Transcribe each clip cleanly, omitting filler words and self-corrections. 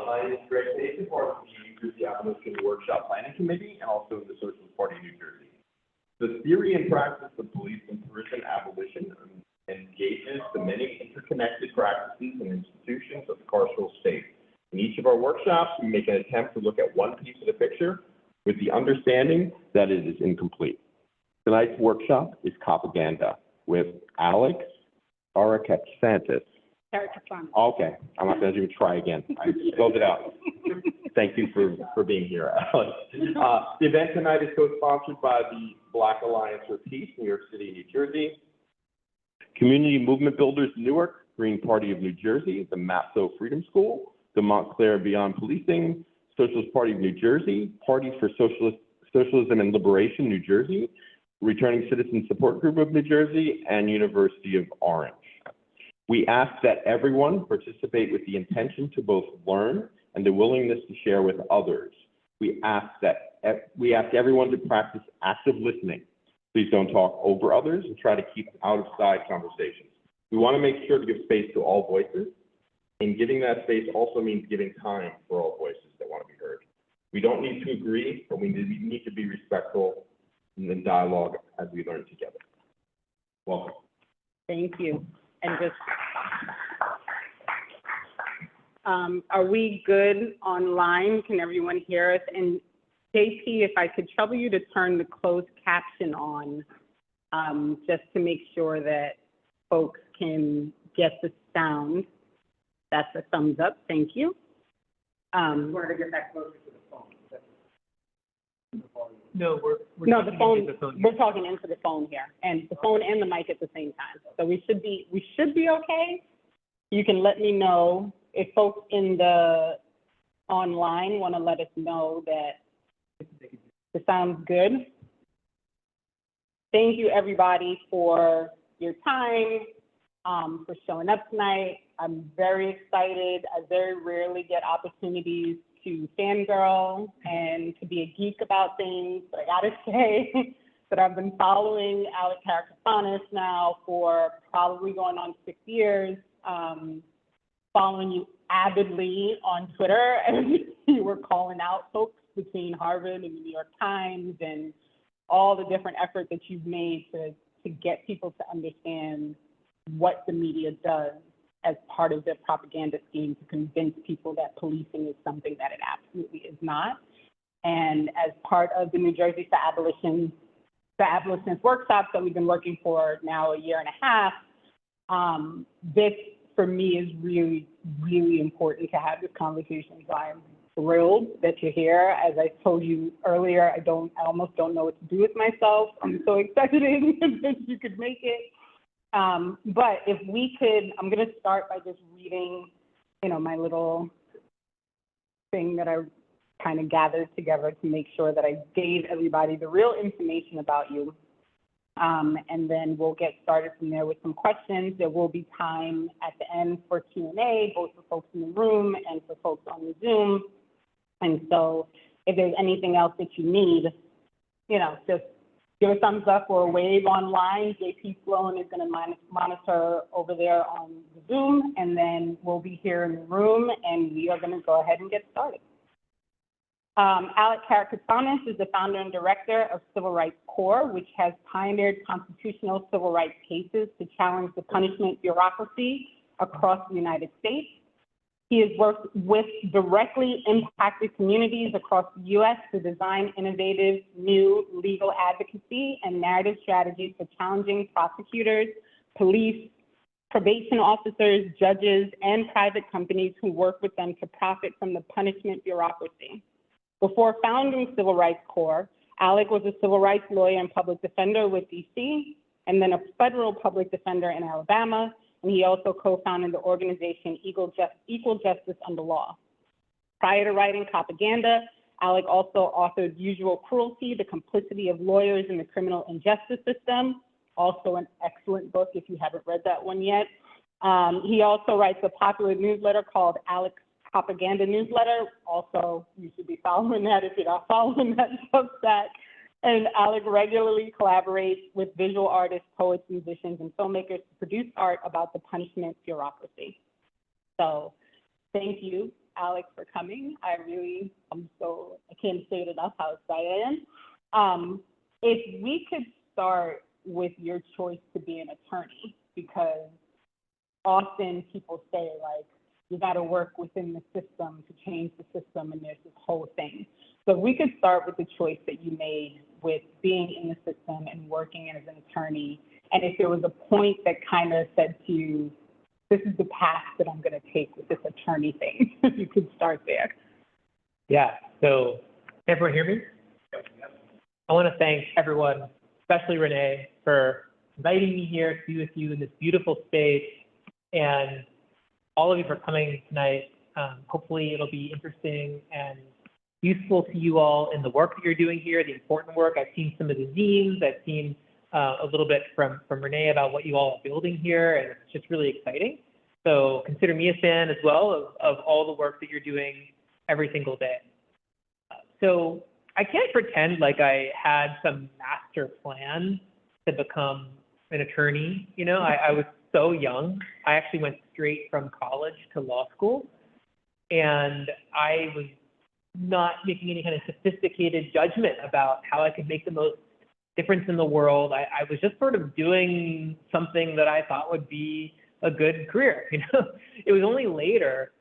My name is Greg Mason, part of the New Jersey Abolition Workshop Planning Committee and also the Socialist Party of New Jersey. The theory and practice of police and prison abolition engages the many interconnected practices and institutions of the carceral state. In each of our workshops, we make an attempt to look at one piece of the picture with the understanding that it is incomplete. Tonight's workshop is Copaganda with Alec Karakatsanis. Okay, I'm not going to even try again. I spelled it out. Thank you for being here, Alex. The event tonight is co-sponsored by the Black Alliance for Peace, New York City, New Jersey, Community Movement Builders, Newark, Green Party of New Jersey, the MAPSO Freedom School, the Montclair Beyond Policing, Socialist Party of New Jersey, Parties for Socialism and Liberation, New Jersey, Returning Citizen Support Group of New Jersey, and University of Orange. We ask that everyone participate with the intention to both learn and the willingness to share with others. We ask everyone to practice active listening. Please don't talk over others and try to keep out of side conversations. We want to make sure to give space to all voices, and giving that space also means giving time for all voices that want to be heard. We don't need to agree, but we need to be respectful in the dialogue as we learn together. Welcome. Thank you. And just, are we good online? Can everyone hear us? And JP, if I could trouble you to turn the closed caption on, just to make sure that folks can get the sound. That's a thumbs up. Thank you. We're going to get that closer to the phone. No, we're no, the phone. We're talking into the phone here, and the phone and the mic at the same time. So we should be okay. You can let me know if folks in the online want to let us know that the sound's good. Thank you everybody for your time, for showing up tonight. I'm very excited. I very rarely get opportunities to fangirl and to be a geek about things, but I gotta say that I've been following Alec Karakatsanis now for probably going on 6 years, following you avidly on Twitter, and you were calling out folks between Harvard and the New York Times and all the different efforts that you've made to get people to understand what the media does as part of their propaganda scheme to convince people that policing is something that it absolutely is not. And as part of the New Jersey for Abolitionist workshops that we've been working for now a year and a half, this for me is really, really important to have this conversation. So I'm thrilled that you're here. As I told you earlier, I almost don't know what to do with myself. I'm so excited that you could make it. But if we could, I'm going to start by just reading, my little thing that I kind of gathered together to make sure that I gave everybody the real information about you. And then we'll get started from there with some questions. There will be time at the end for Q&A, both for folks in the room and for folks on the Zoom. And so if there's anything else that you need, just give a thumbs up or a wave online. JP Sloan is going to monitor over there on the Zoom, and then we'll be here in the room, and we are going to go ahead and get started. Alec Karakatsanis is the founder and director of Civil Rights Corps, which has pioneered constitutional civil rights cases to challenge the punishment bureaucracy across the United States. He has worked with directly impacted communities across the U.S. to design innovative new legal advocacy and narrative strategies for challenging prosecutors, police, probation officers, judges, and private companies who work with them to profit from the punishment bureaucracy. Before founding Civil Rights Corps, Alec was a civil rights lawyer and public defender with DC, and then a federal public defender in Alabama. And he also co-founded the organization Equal Justice Under Law. Prior to writing Copaganda, Alec also authored Usual Cruelty, The Complicity of Lawyers in the Criminal Injustice System, also an excellent book if you haven't read that one yet. He also writes a popular newsletter called Alec's Copaganda Newsletter. Also, you should be following that if you're not following that Substack. And Alec regularly collaborates with visual artists, poets, musicians, and filmmakers to produce art about the punishment bureaucracy. So thank you Alec, for coming. I can't say it enough how excited I am. If we could start with your choice to be an attorney, because often people say, like, you got to work within the system to change the system, and there's this whole thing. So if we could start with the choice that you made with being in the system and working as an attorney, and if there was a point that kind of said to you, this is the path that I'm going to take with this attorney thing, if you could start there. Yeah, so can everyone hear me? I want to thank everyone, especially Renee, for inviting me here to be with you in this beautiful space, and all of you for coming tonight. Hopefully it'll be interesting and useful to you all in the work that you're doing here, the important work. I've seen some of the zines. I've seen a little bit from Renee about what you all are building here, and it's just really exciting. So consider me a fan as well of all the work that you're doing every single day. So I can't pretend like I had some master plan to become an attorney. You know, I was so young. I actually went straight from college to law school, and I was not making any kind of sophisticated judgment about how I could make the most difference in the world. I was just sort of doing something that I thought would be a good career. You know, it was only later,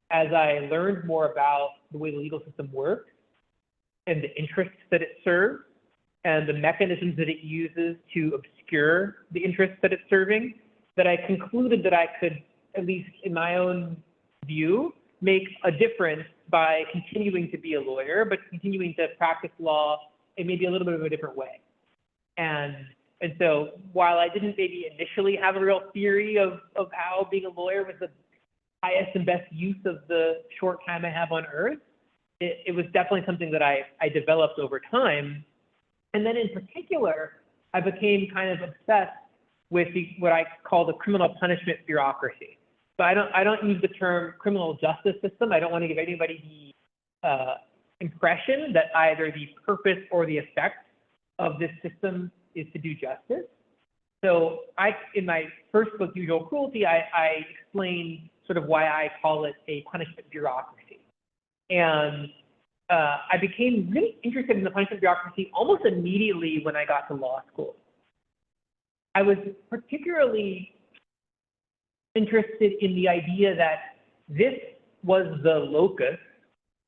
as I learned more about the way the legal system works and the interests that it serves and the mechanisms that it uses to obscure the interests that it's serving, that I concluded that I could, at least in my own view, make a difference by continuing to be a lawyer, but continuing to practice law in maybe a little bit of a different way. And so while I didn't maybe initially have a real theory of how being a lawyer was the highest and best use of the short time I have on earth, it was definitely something that I developed over time. And then in particular, I became kind of obsessed with what I call the criminal punishment bureaucracy. So I don't use the term criminal justice system. I don't want to give anybody the impression that either the purpose or the effect of this system is to do justice. So in my first book, Usual Cruelty, I explained sort of why I call it a punishment bureaucracy. And I became really interested in the punishment bureaucracy almost immediately when I got to law school. I was particularly interested in the idea that this was the locus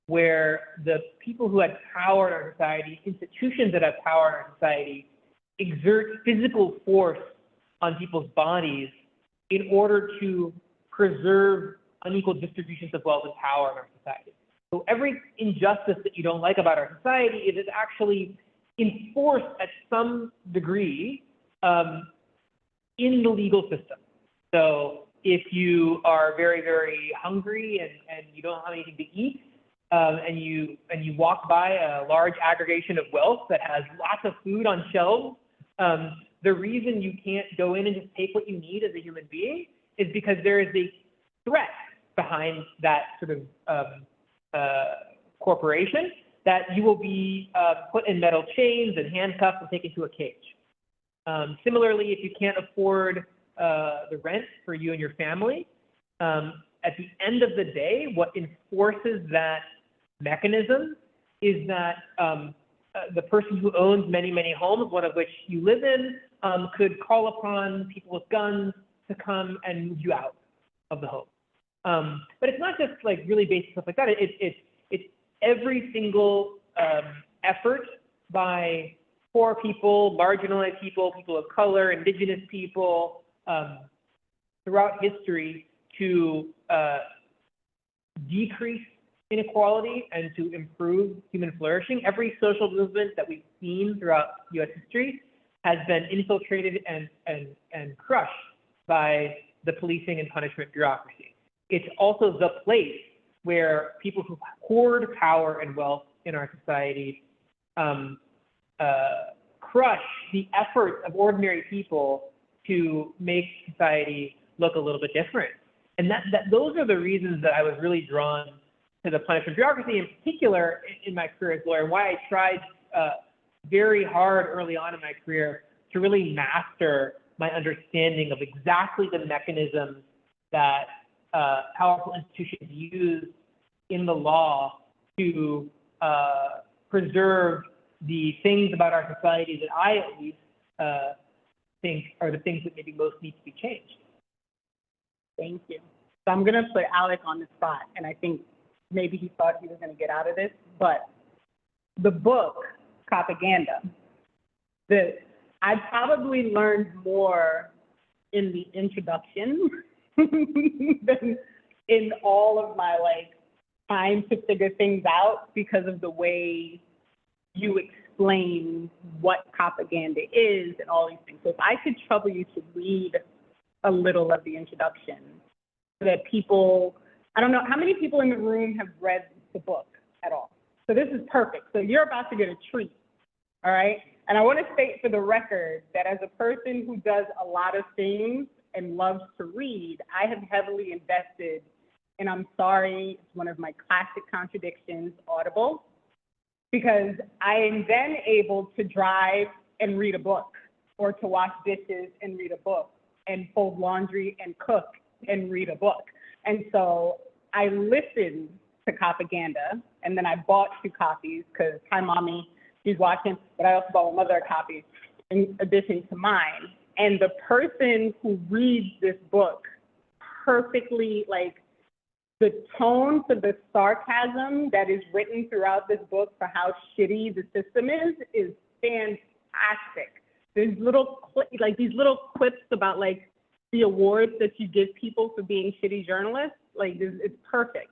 where the people who had power in our society, institutions that have power in our society, exert physical force on people's bodies in order to preserve unequal distributions of wealth and power in our society. So every injustice that you don't like about our society, it is actually enforced at some degree in the legal system. So if you are very, very hungry and you don't have anything to eat, and you walk by a large aggregation of wealth that has lots of food on shelves, the reason you can't go in and just take what you need as a human being is because there is a threat behind that sort of corporation that you will be put in metal chains and handcuffed and taken to a cage. Similarly, if you can't afford the rent for you and your family, at the end of the day, what enforces that mechanism is that the person who owns many, many homes, one of which you live in, could call upon people with guns to come and move you out of the home. But it's not just like really basic stuff like that. It's every single effort by poor people, marginalized people, people of color, indigenous people, throughout history to decrease inequality and to improve human flourishing. Every social movement that we've seen throughout U.S. history has been infiltrated and crushed by the policing and punishment bureaucracy. It's also the place where people who hoard power and wealth in our society crush the efforts of ordinary people to make society look a little bit different. And those are the reasons that I was really drawn to the punishment bureaucracy, in particular in my career as a lawyer, and why I tried very hard early on in my career to really master my understanding of exactly the mechanisms that powerful institutions use in the law to preserve the things about our society that I at least think are the things that maybe most need to be changed. Thank you. So I'm going to put Alec on the spot, and I think maybe he thought he was going to get out of this, but the book, Copaganda, I probably learned more in the introduction than in all of my, like, trying to figure things out because of the way you explain what Copaganda is and all these things. So if I could trouble you to read a little of the introduction so that people, I don't know, how many people in the room have read the book at all? So this is perfect. So you're about to get a treat, all right? And I want to state for the record that as a person who does a lot of things and loves to read, I have heavily invested, and I'm sorry, it's one of my classic contradictions, Audible, because I am then able to drive and read a book, or to wash dishes and read a book, and fold laundry and cook and read a book. And so I listened to Copaganda, and then I bought 2 copies because, hi, Mommy, she's watching, but I also bought my mother a copy in addition to mine. And the person who reads this book perfectly, like, the tone for the sarcasm that is written throughout this book for how shitty the system is fantastic. There's these little clips about, like, the awards that you give people for being shitty journalists. Like, it's perfect.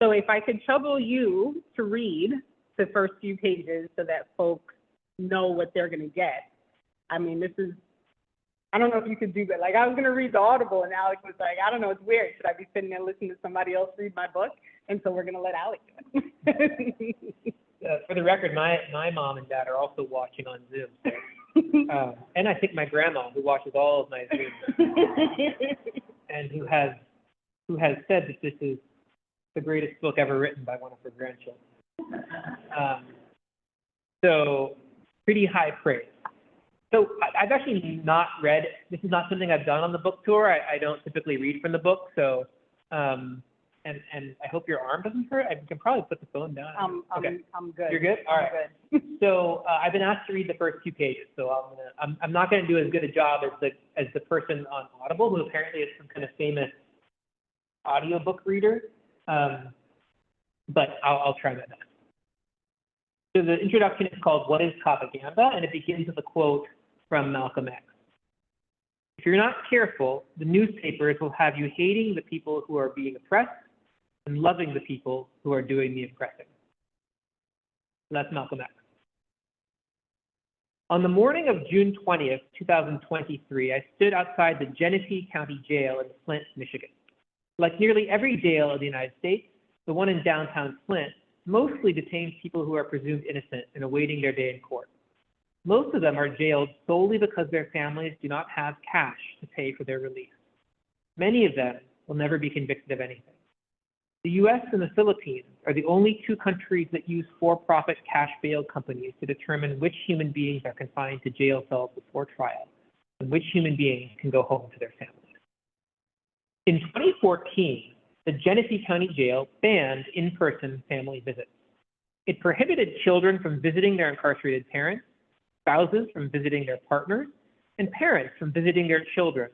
So if I could trouble you to read the first few pages so that folks know what they're going to get. I mean, this is, I don't know if you could do that. Like, I was going to read the Audible, and Alec was like, I don't know, it's weird. Should I be sitting there listening to somebody else read my book? And so we're going to let Alec do it. For the record, my mom and dad are also watching on Zoom. So, and I think my grandma, who watches all of my Zooms, and who has said that this is the greatest book ever written by one of her grandchildren. So pretty high praise. So I've actually not read, this is not something I've done on the book tour. I don't typically read from the book. So, and I hope your arm doesn't hurt. I can probably put the phone down. Okay. I'm good. You're good? All right. Good. So I've been asked to read the first 2 pages. So I'm not going to do as good a job as the person on Audible, who apparently is some kind of famous audiobook reader. But I'll try my best. So the introduction is called "What is Copaganda?" and it begins with a quote from Malcolm X. If you're not careful, the newspapers will have you hating the people who are being oppressed and loving the people who are doing the oppressing. So that's Malcolm X. On the morning of June 20th, 2023, I stood outside the Genesee County Jail in Flint, Michigan. Like nearly every jail in the United States, the one in downtown Flint mostly detains people who are presumed innocent and awaiting their day in court. Most of them are jailed solely because their families do not have cash to pay for their release. Many of them will never be convicted of anything. The US and the Philippines are the only 2 countries that use for-profit cash bail companies to determine which human beings are confined to jail cells before trial and which human beings can go home to their families. In 2014, the Genesee County Jail banned in-person family visits. It prohibited children from visiting their incarcerated parents, spouses from visiting their partners, and parents from visiting their children.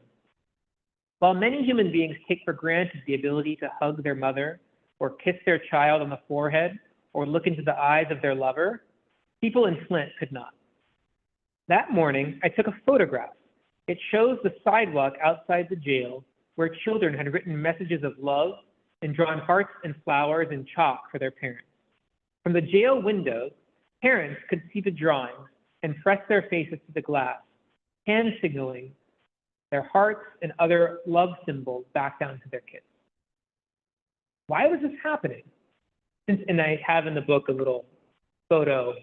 While many human beings take for granted the ability to hug their mother, or kiss their child on the forehead, or look into the eyes of their lover, people in Flint could not. That morning, I took a photograph. It shows the sidewalk outside the jail where children had written messages of love and drawn hearts and flowers in chalk for their parents. From the jail windows, parents could see the drawings and press their faces to the glass, hand signaling their hearts and other love symbols back down to their kids. Why was this happening? And I have in the book a little photo.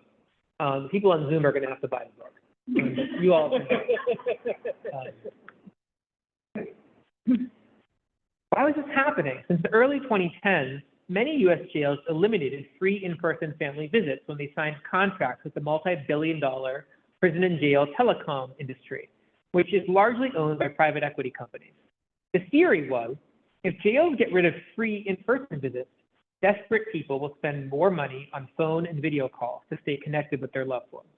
People on Zoom are going to have to buy the book. You all can. Why was this happening? Since the early 2010s, many U.S. jails eliminated free in-person family visits when they signed contracts with the multi-billion-dollar prison and jail telecom industry, which is largely owned by private equity companies. The theory was, if jails get rid of free in-person visits, Desperate people will spend more money on phone and video calls to stay connected with their loved ones.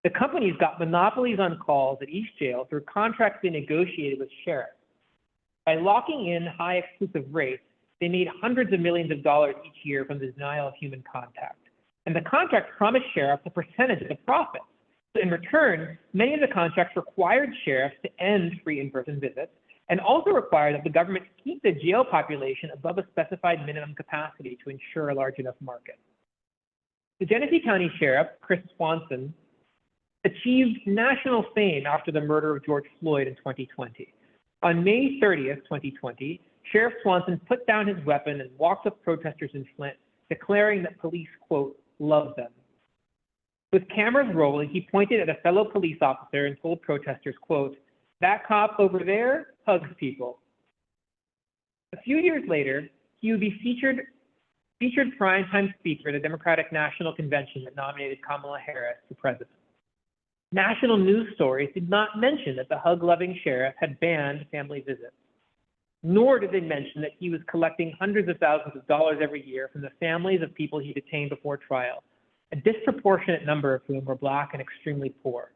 The companies got monopolies on calls at each jail through contracts they negotiated with sheriffs. By locking in high exclusive rates, they made hundreds of millions of dollars each year from the denial of human contact. And the contracts promised sheriffs a percentage of the profits. So in return, many of the contracts required sheriffs to end free in-person visits and also required that the government keep the jail population above a specified minimum capacity to ensure a large enough market. The Genesee County Sheriff, Chris Swanson, achieved national fame after the murder of George Floyd in 2020. On May 30th, 2020, Sheriff Swanson put down his weapon and walked up protesters in Flint, declaring that police, quote, love them. With cameras rolling, he pointed at a fellow police officer and told protesters, quote, that cop over there hugs people. A few years later, he would be featured primetime speaker at the Democratic National Convention that nominated Kamala Harris for president. National news stories did not mention that the hug-loving sheriff had banned family visits, nor did they mention that he was collecting hundreds of thousands of dollars every year from the families of people he detained before trial, a disproportionate number of whom were Black and extremely poor.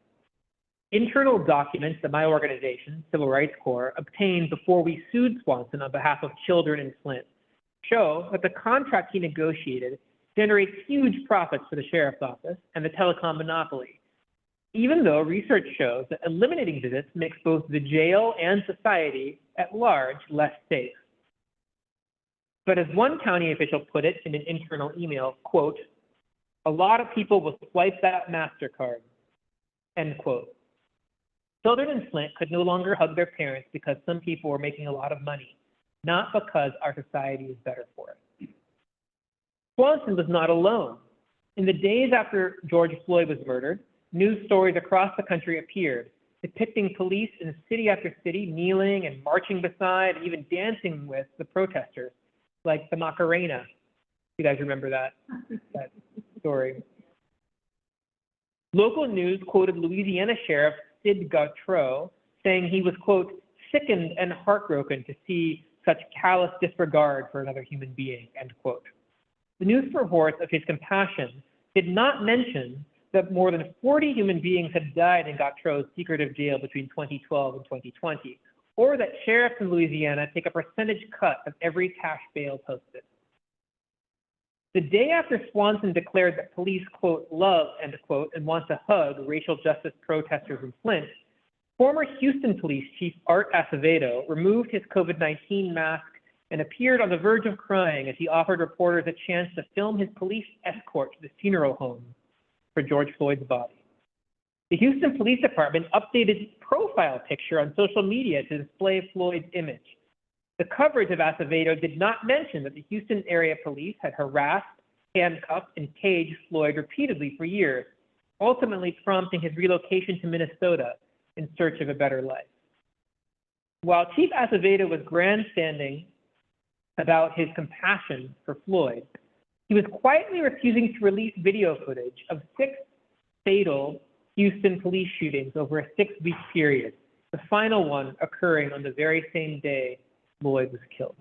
Internal documents that my organization, Civil Rights Corps, obtained before we sued Swanson on behalf of children in Flint show that the contract he negotiated generates huge profits for the sheriff's office and the telecom monopoly, even though research shows that eliminating visits makes both the jail and society at large less safe. But as one county official put it in an internal email, quote, a lot of people will swipe that MasterCard, end quote. Children in Flint could no longer hug their parents because some people were making a lot of money, not because our society is better for it. Swanson was not alone. In the days after George Floyd was murdered, news stories across the country appeared, depicting police in city after city kneeling and marching beside and even dancing with the protesters, like the Macarena. You guys remember that story? Local news quoted Louisiana Sheriff Sid Gautreaux saying he was, quote, sickened and heartbroken to see such callous disregard for another human being, end quote. The news reports of his compassion did not mention that more than 40 human beings had died in Gautreaux's secretive jail between 2012 and 2020, or that sheriffs in Louisiana take a percentage cut of every cash bail posted. The day after Swanson declared that police, quote, love, end quote, and want to hug racial justice protesters in Flint, former Houston Police Chief Art Acevedo removed his COVID-19 mask and appeared on the verge of crying as he offered reporters a chance to film his police escort to the funeral home for George Floyd's body. The Houston Police Department updated its profile picture on social media to display Floyd's image. The coverage of Acevedo did not mention that the Houston area police had harassed, handcuffed, and caged Floyd repeatedly for years, ultimately prompting his relocation to Minnesota in search of a better life. While Chief Acevedo was grandstanding about his compassion for Floyd, he was quietly refusing to release video footage of 6 fatal Houston police shootings over a 6-week period, the final one occurring on the very same day Floyd was killed.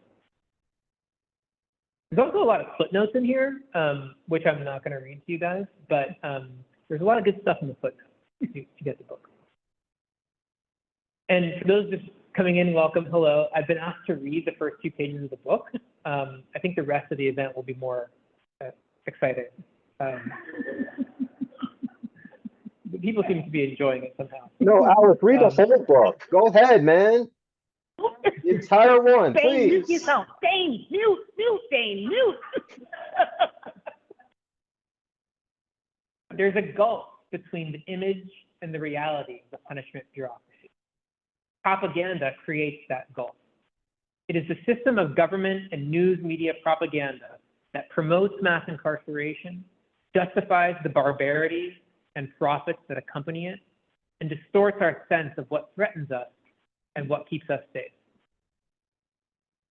There's also a lot of footnotes in here, which I'm not going to read to you guys, but there's a lot of good stuff in the footnotes if you get the book. And for those just coming in, welcome, hello. I've been asked to read the first 2 pages of the book. I think the rest of the event will be more exciting. People seem to be enjoying it somehow. No, Alice, read the whole book. Go ahead, man. The entire one, please. Mute yourself. Dane, mute, Dane, mute. There's a gulf between the image and the reality of the punishment bureaucracy. Propaganda creates that gulf. It is the system of government and news media propaganda that promotes mass incarceration, justifies the barbarities and profits that accompany it, and distorts our sense of what threatens us and what keeps us safe.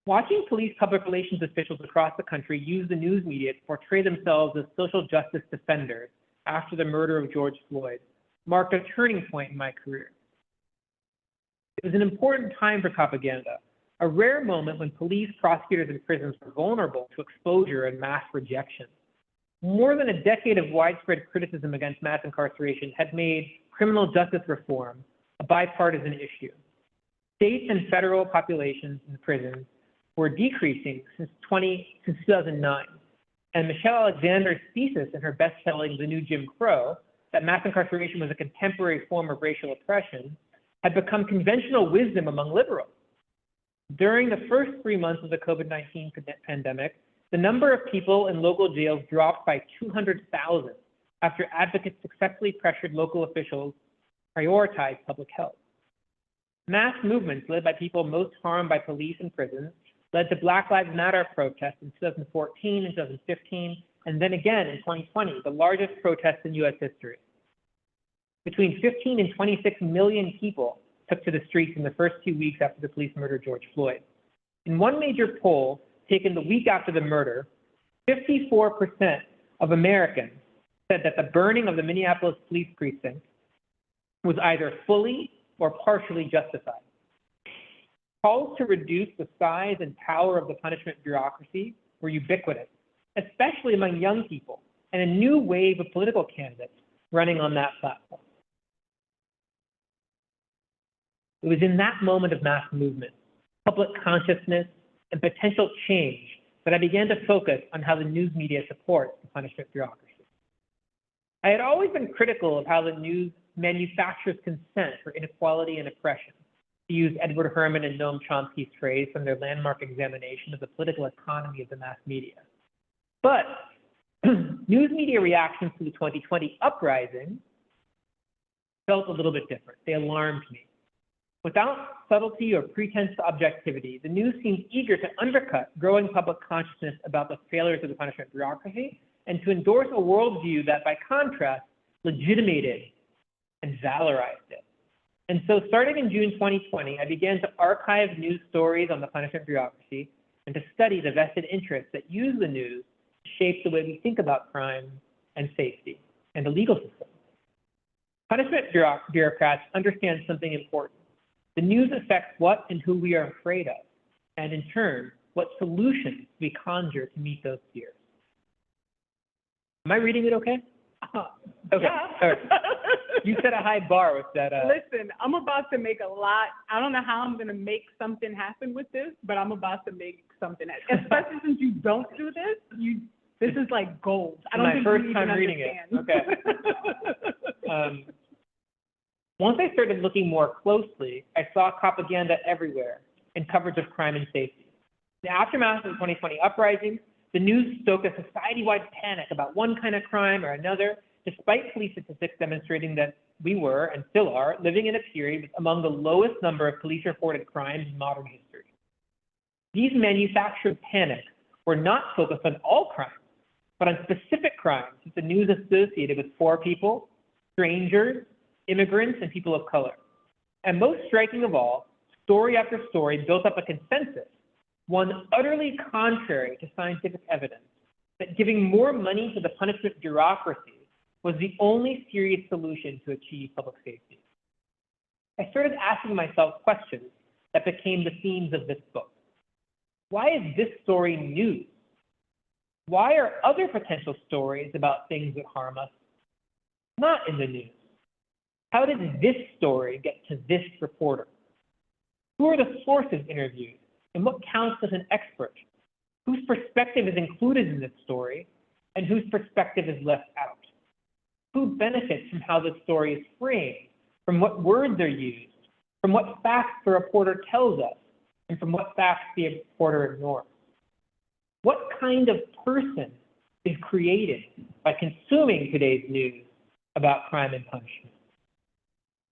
Watching police public relations officials across the country use the news media to portray themselves as social justice defenders after the murder of George Floyd marked a turning point in my career. It was an important time for propaganda, a rare moment when police, prosecutors, and prisons were vulnerable to exposure and mass rejection. More than a decade of widespread criticism against mass incarceration had made criminal justice reform a bipartisan issue. States and federal populations in prisons were decreasing since 2009. And Michelle Alexander's thesis in her best-selling The New Jim Crow, that mass incarceration was a contemporary form of racial oppression, had become conventional wisdom among liberals. During the first 3 months of the COVID-19 pandemic, the number of people in local jails dropped by 200,000 after advocates successfully pressured local officials to prioritize public health. Mass movements led by people most harmed by police and prisons led to Black Lives Matter protests in 2014 and 2015, and then again in 2020, the largest protests in U.S. history. Between 15 and 26 million people took to the streets in the first 2 weeks after the police murdered George Floyd. In one major poll taken the week after the murder, 54% of Americans said that the burning of the Minneapolis police precinct was either fully or partially justified. Calls to reduce the size and power of the punishment bureaucracy were ubiquitous, especially among young people, and a new wave of political candidates running on that platform. It was in that moment of mass movement, public consciousness, and potential change that I began to focus on how the news media supports the punishment bureaucracy. I had always been critical of how the news manufactures consent for inequality and oppression, to use Edward Herman and Noam Chomsky's phrase from their landmark examination of the political economy of the mass media. But news media reactions to the 2020 uprising felt a little bit different. They alarmed me. Without subtlety or pretense to objectivity, the news seemed eager to undercut growing public consciousness about the failures of the punishment bureaucracy and to endorse a worldview that, by contrast, legitimated and valorized it. And so starting in June 2020, I began to archive news stories on the punishment bureaucracy and to study the vested interests that use the news to shape the way we think about crime and safety and the legal system. Punishment bureaucrats understand something important. The news affects what and who we are afraid of, and in turn, what solutions we conjure to meet those fears. Am I reading it okay? Okay. Yeah. All right. You set a high bar with that. Listen, I'm about to make a lot. I don't know how I'm going to make something happen with this, but I'm about to make something happen. Especially since you don't do this, this is like gold. I don't my think first you time even reading understand. it. Okay. Once I started looking more closely, I saw propaganda everywhere in coverage of crime and safety. In the aftermath of the 2020 uprising, the news stoked a society-wide panic about one kind of crime or another, despite police statistics demonstrating that we were, and still are, living in a period with among the lowest number of police-reported crimes in modern history. These manufactured panics were not focused on all crimes, but on specific crimes that the news associated with poor people, strangers, immigrants, and people of color. And most striking of all, story after story built up a consensus, one utterly contrary to scientific evidence, that giving more money to the punishment bureaucracy was the only serious solution to achieve public safety. I started asking myself questions that became the themes of this book. Why is this story news? Why are other potential stories about things that harm us not in the news? How did this story get to this reporter? Who are the sources interviewed, and what counts as an expert? Whose perspective is included in this story, and whose perspective is left out? Who benefits from how the story is framed, from what words are used, from what facts the reporter tells us, and from what facts the reporter ignores? What kind of person is created by consuming today's news about crime and punishment?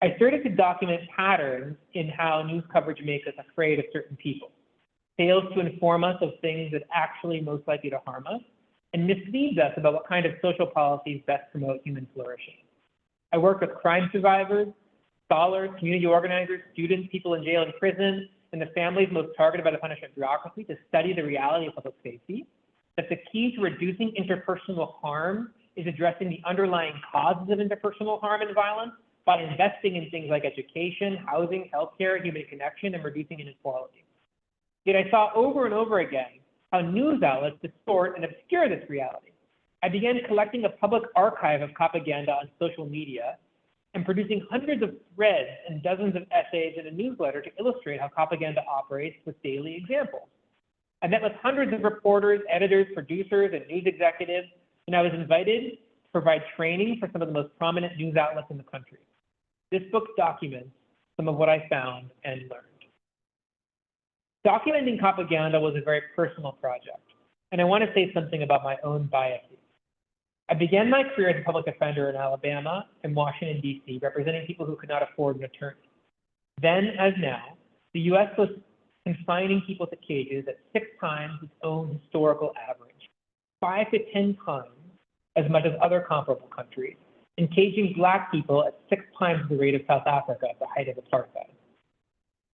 I started to document patterns in how news coverage makes us afraid of certain people, fails to inform us of things that actually most likely to harm us, and misleads us about what kind of social policies best promote human flourishing. I worked with crime survivors, scholars, community organizers, students, people in jail and prison, and the families most targeted by the punishment bureaucracy to study the reality of public safety, that the key to reducing interpersonal harm is addressing the underlying causes of interpersonal harm and violence by investing in things like education, housing, healthcare, human connection, and reducing inequality. Yet I saw over and over again how news outlets distort and obscure this reality. I began collecting a public archive of Copaganda on social media and producing hundreds of threads and dozens of essays in a newsletter to illustrate how Copaganda operates with daily examples. I met with hundreds of reporters, editors, producers, and news executives, and I was invited to provide training for some of the most prominent news outlets in the country. This book documents some of what I found and learned. Documenting Copaganda was a very personal project, and I want to say something about my own biases. I began my career as a public defender in Alabama and Washington, D.C., representing people who could not afford an attorney. Then, as now, the U.S. was confining people to cages at 6 times its own historical average, 5 to 10 times as much as other comparable countries, and caging Black people at 6 times the rate of South Africa at the height of apartheid.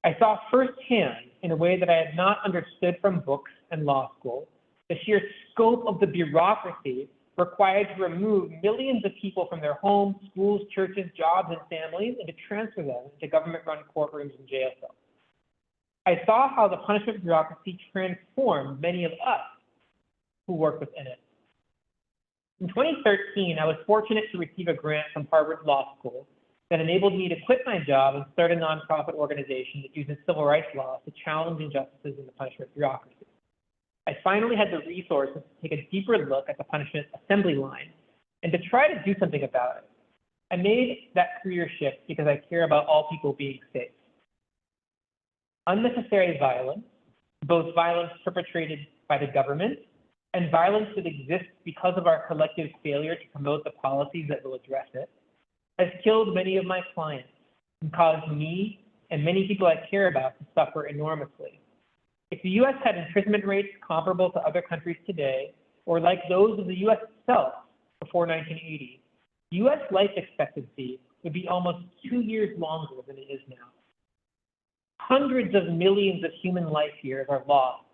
I saw firsthand, in a way that I had not understood from books and law school, the sheer scope of the bureaucracy required to remove millions of people from their homes, schools, churches, jobs, and families, and to transfer them into government-run courtrooms and jail cells. I saw how the punishment bureaucracy transformed many of us who work within it. In 2013, I was fortunate to receive a grant from Harvard Law School that enabled me to quit my job and start a nonprofit organization that uses civil rights laws to challenge injustices in the punishment bureaucracy. I finally had the resources to take a deeper look at the punishment assembly line and to try to do something about it. I made that career shift because I care about all people being safe. Unnecessary violence, both violence perpetrated by the government and violence that exists because of our collective failure to promote the policies that will address it, has killed many of my clients and caused me and many people I care about to suffer enormously. If the U.S. had imprisonment rates comparable to other countries today, or like those of the U.S. itself before 1980, U.S. life expectancy would be almost 2 years longer than it is now. Hundreds of millions of human life years are lost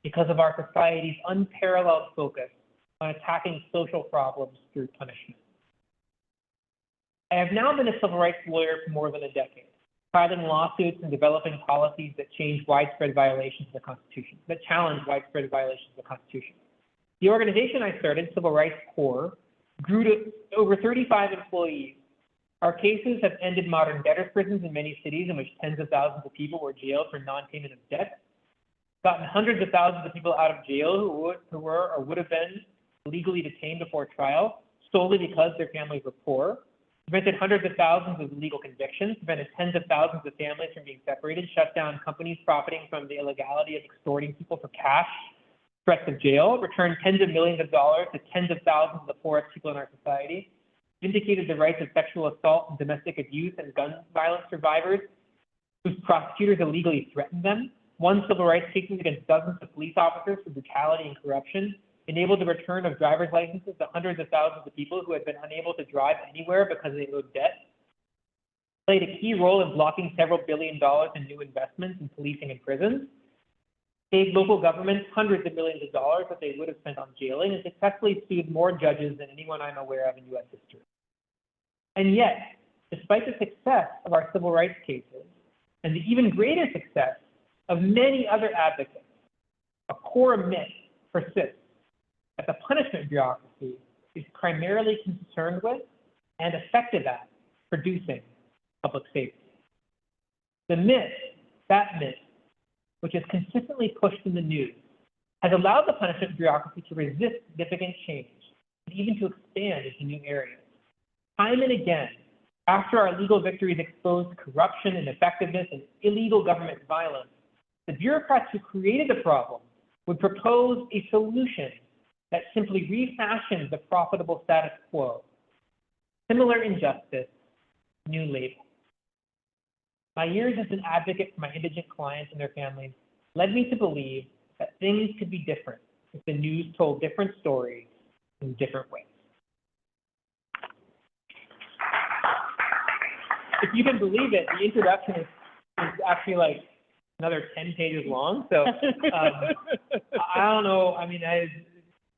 because of our society's unparalleled focus on attacking social problems through punishment. I have now been a civil rights lawyer for more than a decade, filing lawsuits and developing policies that change widespread violations of the Constitution, that challenge widespread violations of the Constitution. The organization I started, Civil Rights Corps, grew to over 35 employees. Our cases have ended modern debtors' prisons in many cities in which tens of thousands of people were jailed for non-payment of debt, gotten hundreds of thousands of people out of jail who were or would have been legally detained before trial solely because their families were poor, prevented hundreds of thousands of illegal convictions, prevented tens of thousands of families from being separated, shut down companies profiting from the illegality of extorting people for cash, threats of jail, returned tens of millions of dollars to tens of thousands of the poorest people in our society, vindicated the rights of sexual assault and domestic abuse and gun violence survivors whose prosecutors illegally threatened them, won civil rights cases against dozens of police officers for brutality and corruption, enabled the return of driver's licenses to hundreds of thousands of people who had been unable to drive anywhere because they owed debt, played a key role in blocking several $1 billion in new investments in policing and prisons, saved local governments hundreds of millions of dollars that they would have spent on jailing, and successfully sued more judges than anyone I'm aware of in U.S. history. And yet, despite the success of our civil rights cases and the even greater success of many other advocates, a core myth persists that the punishment bureaucracy is primarily concerned with and effective at producing public safety. The myth, that myth, which is consistently pushed in the news, has allowed the punishment bureaucracy to resist significant change and even to expand into new areas. Time and again, after our legal victories exposed corruption, ineffectiveness, and illegal government violence, the bureaucrats who created the problem would propose a solution that simply refashions the profitable status quo. Similar injustice, new label. My years as an advocate for my indigent clients and their families led me to believe that things could be different if the news told different stories in different ways. If you can believe it, the introduction is actually like another 10 pages long. So I don't know. I mean, it's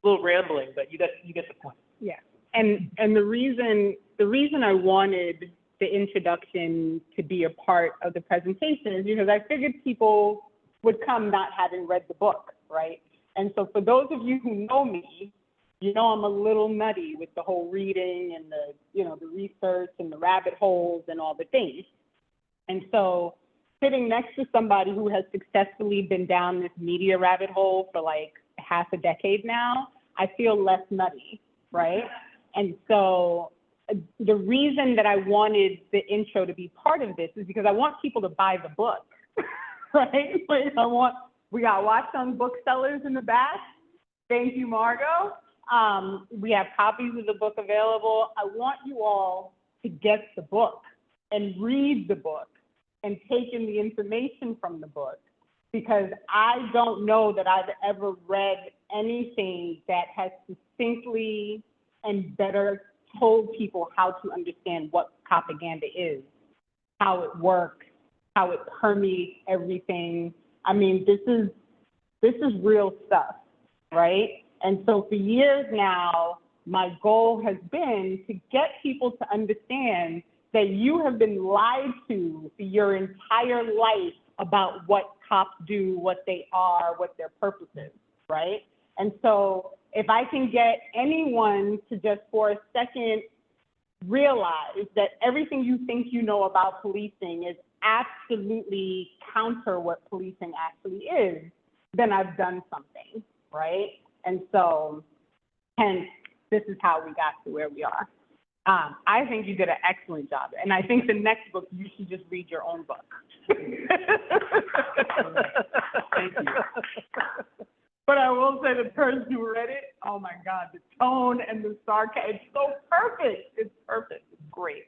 a little rambling, but you get the point. Yeah, and the reason I wanted the introduction to be a part of the presentation is because I figured people would come not having read the book, right? And so for those of you who know me, you know I'm a little nutty with the whole reading and the, you know, the research and the rabbit holes and all the things. And so sitting next to somebody who has successfully been down this media rabbit hole for like half a decade now, I feel less nutty, right? And so the reason that I wanted the intro to be part of this is because I want people to buy the book, right? Like we got Watchung Booksellers in the back. Thank you, Margot. We have copies of the book available. I want you all to get the book and read the book and take in the information from the book, because I don't know that I've ever read anything that has succinctly and better told people how to understand what Copaganda is, how it works, how it permeates everything. I mean, this is real stuff, right? And so for years now, my goal has been to get people to understand that you have been lied to for your entire life about what cops do, what they are, what their purpose is, right? And so if I can get anyone to just for a second realize that everything you think you know about policing is absolutely counter what policing actually is, then I've done something, right? And so, hence, this is how we got to where we are. I think you did an excellent job. And I think the next book, you should just read your own book. Thank you. But I will say the person who read it, oh my God, the tone and the sarcasm, it's so perfect. It's perfect. It's great.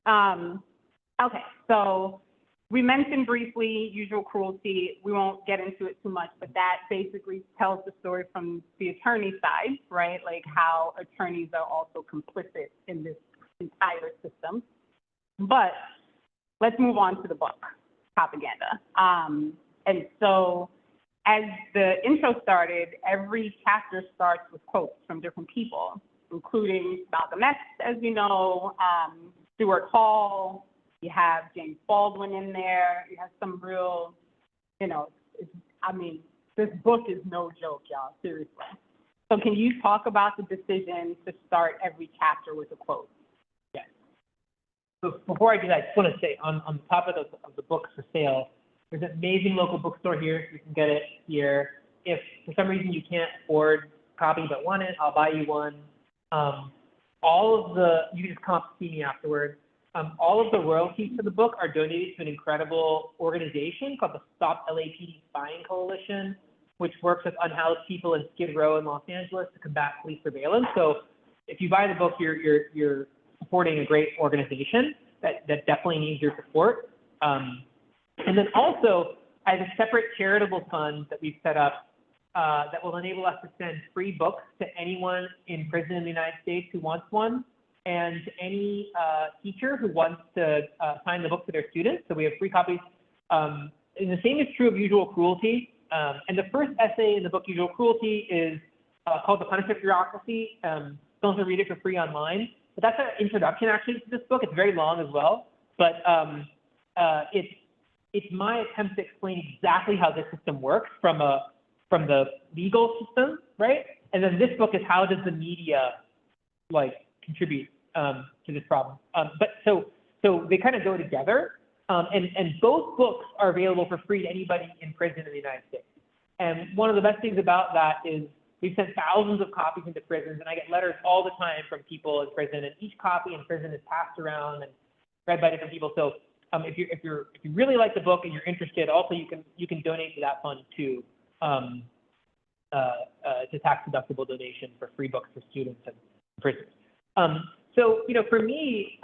Okay, so we mentioned briefly usual cruelty. We won't get into it too much, but that basically tells the story from the attorney side, right? Like how attorneys are also complicit in this entire system. But let's move on to the book, Copaganda. And so as the intro started, every chapter starts with quotes from different people, including Malcolm X, as you know, Stuart Hall. You have James Baldwin in there. You have some real, you know, I mean, this book is no joke, y'all, seriously. So can you talk about the decision to start every chapter with a quote? Yes. So before I do that, I just want to say on the topic of the books for sale, there's an amazing local bookstore here. You can get it here. If for some reason you can't afford a copy but want it, I'll buy you one. You can just come up to see me afterwards. All of the royalties for the book are donated to an incredible organization called the Stop LAPD Spying Coalition, which works with unhoused people in Skid Row in Los Angeles to combat police surveillance. So if you buy the book, you're supporting a great organization that definitely needs your support. And then also, I have a separate charitable fund that we've set up that will enable us to send free books to anyone in prison in the United States who wants one, and any teacher who wants to sign the book to their students. So we have free copies. And the same is true of Usual Cruelty. And the first essay in the book, Usual Cruelty, is called The Punishment Bureaucracy. Don't have to read it for free online. But that's an introduction, actually, to this book. It's very long as well. But it's my attempt to explain exactly how this system works from the legal system, right? And then this book is how does the media, contribute to this problem. But so they kind of go together, and both books are available for free to anybody in prison in the United States. And one of the best things about that is we've sent thousands of copies into prisons, and I get letters all the time from people in prison, and each copy in prison is passed around and read by different people. So if you really like the book and you're interested, also you can donate to that fund too, to tax-deductible donation for free books for students and prisoners. So, for me,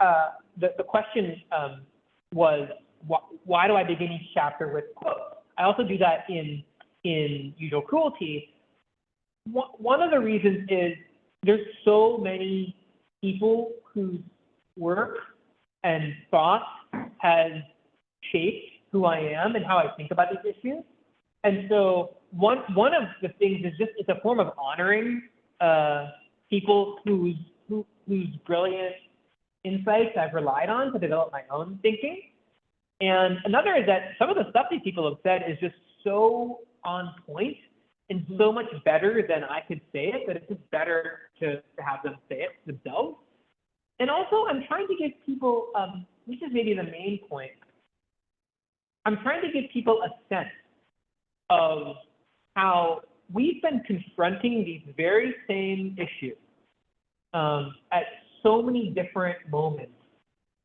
the question was, why do I begin each chapter with quotes? I also do that in Usual Cruelty. One of the reasons is there's so many people whose work and thought has shaped who I am and how I think about these issues. And so one of the things is just, it's a form of honoring people whose brilliant insights I've relied on to develop my own thinking. And another is that some of the stuff these people have said is just so on point and so much better than I could say it, that it's just better to have them say it themselves. And also, I'm trying to give people, this is maybe the main point, I'm trying to give people a sense of how we've been confronting these very same issues at so many different moments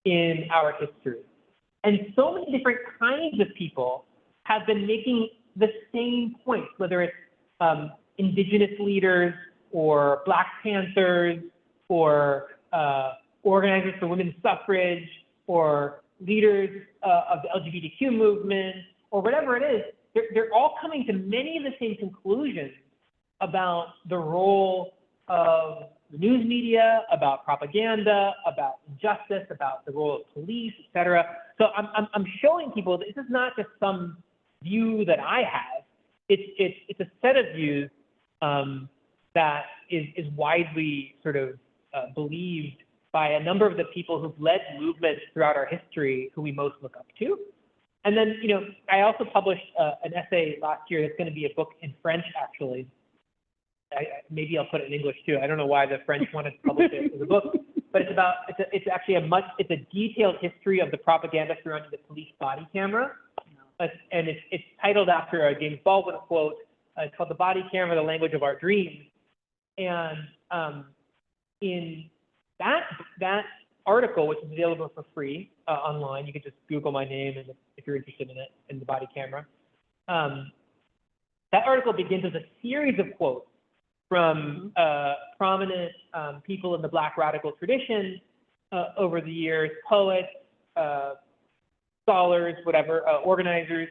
in our history. And so many different kinds of people have been making the same points, whether it's indigenous leaders or Black Panthers or organizers for women's suffrage or leaders of the LGBTQ movement or whatever it is. They're all coming to many of the same conclusions about the role of the news media, about propaganda, about injustice, about the role of police, et cetera. So I'm showing people that this is not just some view that I have. It's a set of views that is widely sort of believed by a number of the people who've led movements throughout our history who we most look up to. And then, you know, I also published an essay last year that's going to be a book in French, actually. Maybe I'll put it in English too. I don't know why the French wanted to publish it as a book, but it's actually it's a detailed history of the propaganda surrounding the police body camera. And it's titled after a James Baldwin quote. It's called "The Body Camera, the Language of Our Dreams." And in that article, which is available for free online, you can just Google my name and if you're interested in it, in the body camera. That article begins with a series of quotes from prominent people in the Black radical tradition over the years, poets, scholars, whatever, organizers,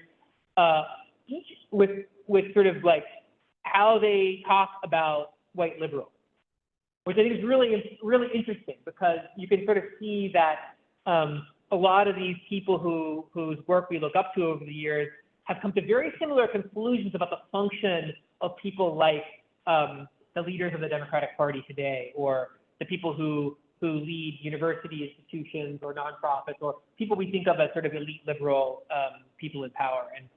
each with sort of like how they talk about white liberals, which I think is really, really interesting because you can sort of see that a lot of these people whose work we look up to over the years have come to very similar conclusions about the function of people like the leaders of the Democratic Party today, or the people who lead university institutions or nonprofits, or people we think of as sort of elite liberal people in power. And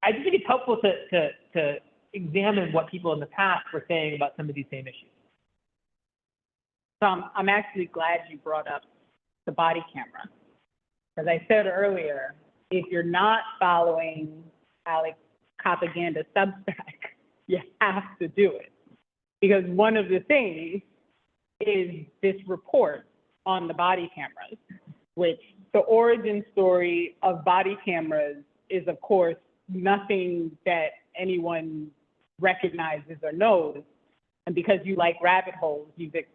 I just think it's helpful to examine what people in the past were saying about some of these same issues. So I'm actually glad you brought up the body camera. As I said earlier, if you're not following Alec Karakatsanis' Substack, you have to do it. Because one of the things is this report on the body cameras, which the origin story of body cameras is, of course, nothing that anyone recognizes or knows. And because you like rabbit holes, you've given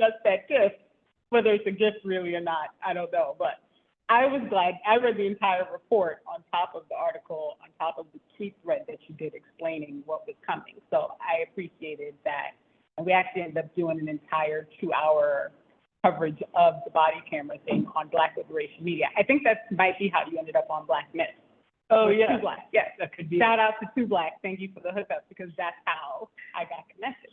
us that gift. Whether it's a gift really or not, I don't know. But I was glad. I read the entire report on top of the article, on top of the tweet thread that you did explaining what was coming. So I appreciated that. And we actually ended up doing an entire 2-hour coverage of the body camera thing on Black Liberation Media. I think that might be how you ended up on Black Myth. Oh, yeah. Two Black, yes. That could be. Shout out to Two Black. Thank you for the hookup, because that's how I got connected.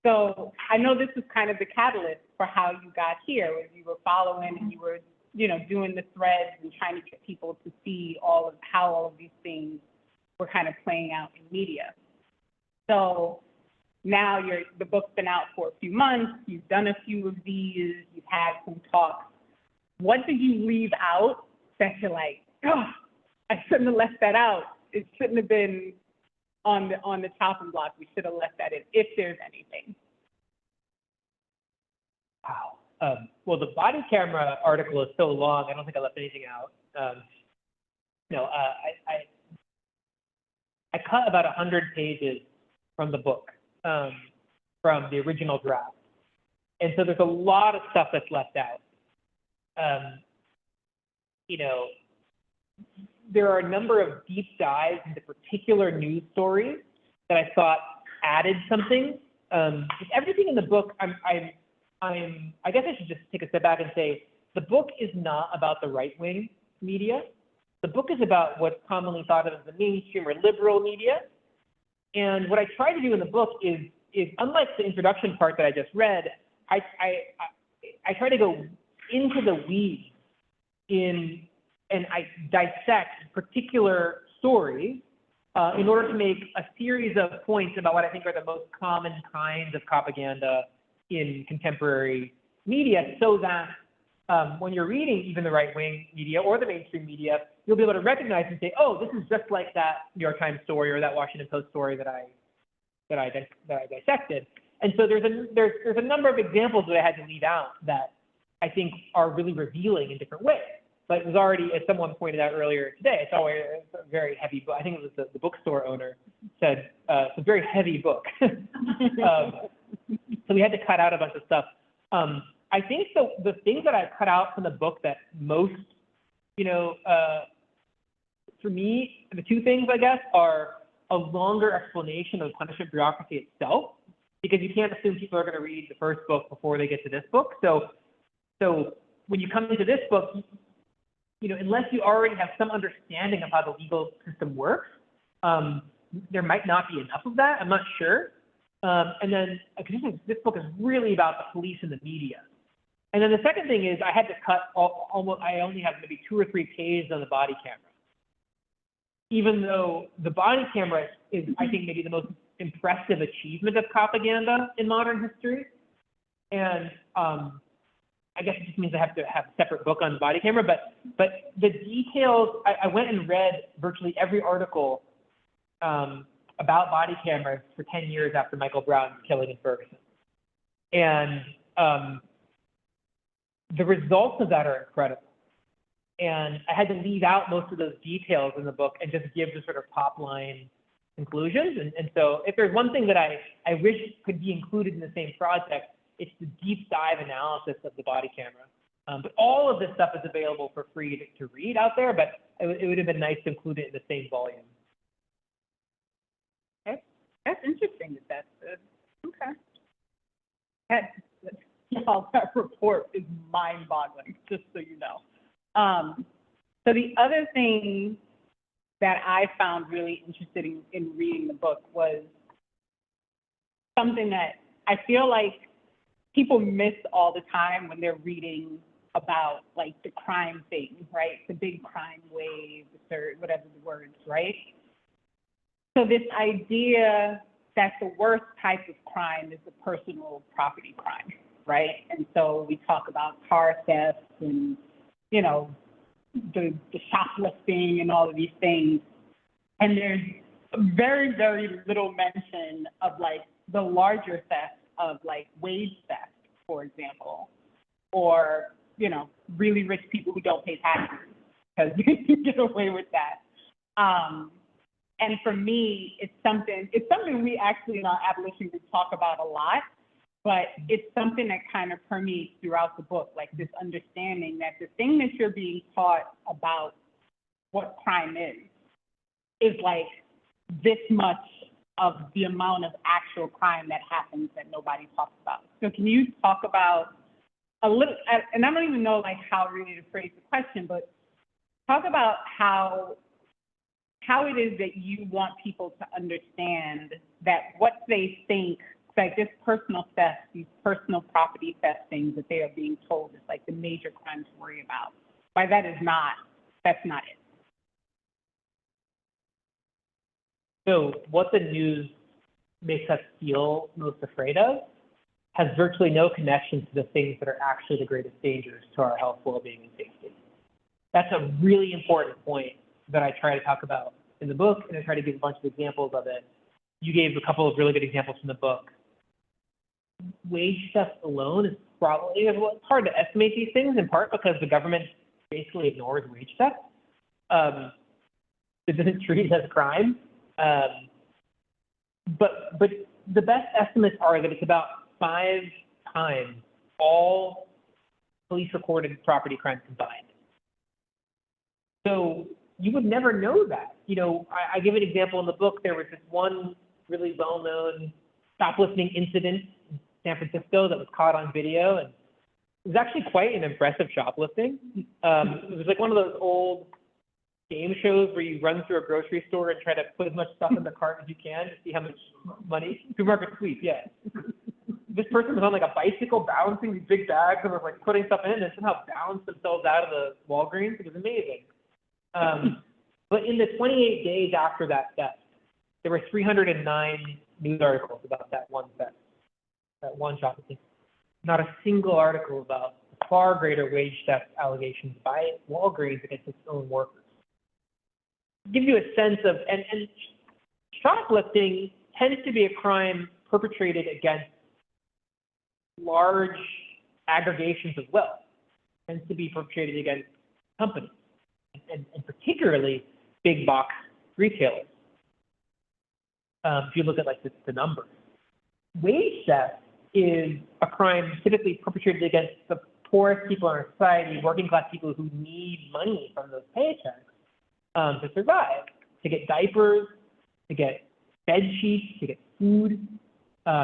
So I know this was kind of the catalyst for how you got here, when you were following and you were, you know, doing the threads and trying to get people to see how all of these things were kind of playing out in media. So now the book's been out for a few months. You've done a few of these. You've had some talks. What did you leave out that you're like, oh, I shouldn't have left that out? It shouldn't have been on the chopping block. We should have left that in, if there's anything. Wow. Well, the body camera article is so long, I don't think I left anything out. I cut about 100 pages from the book, from the original draft. And so there's a lot of stuff that's left out. You know, there are a number of deep dives into particular news stories that I thought added something. Everything in the book, I guess I should just take a step back and say, the book is not about the right-wing media. The book is about what's commonly thought of as the mainstream or liberal media. And what I try to do in the book is unlike the introduction part that I just read, I try to go into the weeds in and I dissect particular stories in order to make a series of points about what I think are the most common kinds of propaganda in contemporary media, so that when you're reading even the right-wing media or the mainstream media, you'll be able to recognize and say, oh, this is just like that New York Times story or that Washington Post story that I dissected. And so there's a number of examples that I had to leave out that I think are really revealing in different ways. But it was already, as someone pointed out earlier today, it's always a very heavy book. I think it was the bookstore owner said, it's a very heavy book. So we had to cut out a bunch of stuff. I think the things that I cut out from the book that most, for me, the two things, I guess, are a longer explanation of punishment bureaucracy itself, because you can't assume people are going to read the first book before they get to this book. So when you come into this book, unless you already have some understanding of how the legal system works, there might not be enough of that. I'm not sure. And then this book is really about the police and the media. And then the second thing is I had to cut I only have maybe 2 or 3 pages on the body camera. Even though the body camera is, I think, maybe the most impressive achievement of propaganda in modern history. And I guess it just means I have to have a separate book on the body camera, but the details, I went and read virtually every article about body cameras for 10 years after Michael Brown's killing in Ferguson. And the results of that are incredible. And I had to leave out most of those details in the book and just give the sort of top line conclusions. And so if there's one thing that I wish could be included in the same project, it's the deep dive analysis of the body camera. But all of this stuff is available for free to read out there, but it would have been nice to include it in the same volume. That's interesting that's okay. That report is mind-boggling, just so you know. So the other thing that I found really interesting in reading the book was something that I feel like people miss all the time when they're reading about like the crime thing, right? The big crime wave, or whatever the words, right? So this idea that the worst type of crime is the personal property crime, right? And so we talk about car theft and, the shoplifting and all of these things. And there's very, very little mention of like the larger theft of like wage theft, for example, or, really rich people who don't pay taxes because you get away with that. And for me, it's something we actually in our abolition group talk about a lot, but it's something that kind of permeates throughout the book, like this understanding that the thing that you're being taught about what crime is like this much of the amount of actual crime that happens that nobody talks about. So can you talk about a little, and I don't even know like how really to phrase the question, but talk about how it is that you want people to understand that what they think, like this personal theft, these personal property theft things that they are being told is like the major crime to worry about. Why that's not it. So what the news makes us feel most afraid of has virtually no connection to the things that are actually the greatest dangers to our health, well-being, and safety. That's a really important point that I try to talk about in the book, and I try to give a bunch of examples of it. You gave a couple of really good examples from the book. Wage theft alone is probably, it's hard to estimate these things, in part because the government basically ignores wage theft. It doesn't treat it as a crime. But the best estimates are that it's about 5 times all police recorded property crimes combined. So you would never know that. I give an example in the book. There was this one really well-known shoplifting incident in San Francisco that was caught on video, and it was actually quite an impressive shoplifting. It was like one of those old game shows where you run through a grocery store and try to put as much stuff in the cart as you can to see how much money. Supermarket sweep, yeah. This person was on like a bicycle balancing these big bags and was like putting stuff in and somehow balanced themselves out of the Walgreens. It was amazing. But in the 28 days after that theft, there were 309 news articles about that one theft, that one shoplifting. Not a single article about far greater wage theft allegations by Walgreens against its own workers. Give you a sense of, and shoplifting tends to be a crime perpetrated against large aggregations of wealth, tends to be perpetrated against companies, and particularly big box retailers. If you look at like the numbers, wage theft is a crime typically perpetrated against the poorest people in our society, working class people who need money from those paychecks to survive, to get diapers, to get bed sheets, to get food,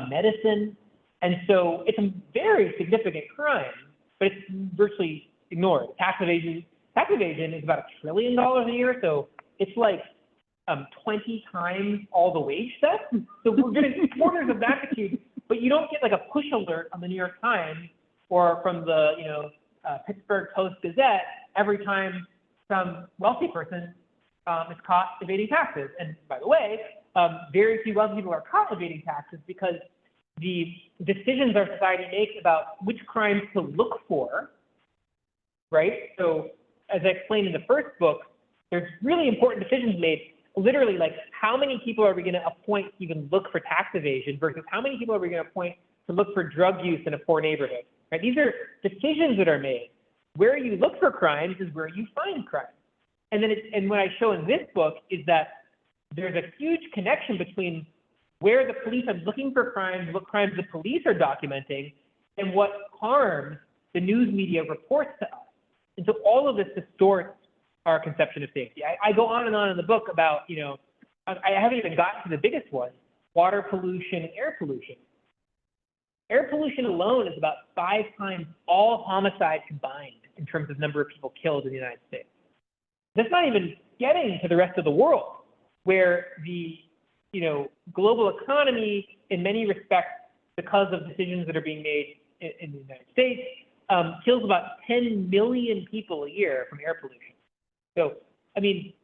medicine. And so it's a very significant crime, but it's virtually ignored. Tax evasion is about $1 trillion a year, so it's like 20 times all the wage theft. So we're getting orders of magnitude, but you don't get like a push alert on the New York Times or from the Pittsburgh Post-Gazette every time some wealthy person is caught evading taxes. And by the way, very few wealthy people are caught evading taxes because the decisions our society makes about which crimes to look for, right? So as I explained in the first book, there's really important decisions made, literally like how many people are we going to appoint to even look for tax evasion versus how many people are we going to appoint to look for drug use in a poor neighborhood, right? These are decisions that are made. Where you look for crimes is where you find crimes. And then and what I show in this book is that there's a huge connection between where the police are looking for crimes, what crimes the police are documenting, and what harms the news media reports to us. And so all of this distorts our conception of safety. I go on and on in the book about, I haven't even gotten to the biggest one, water pollution and air pollution. Air pollution alone is about 5 times all homicides combined in terms of number of people killed in the United States. That's not even getting to the rest of the world, where the global economy, in many respects, because of decisions that are being made in the United States, kills about 10 million people a year from air pollution. So, I mean,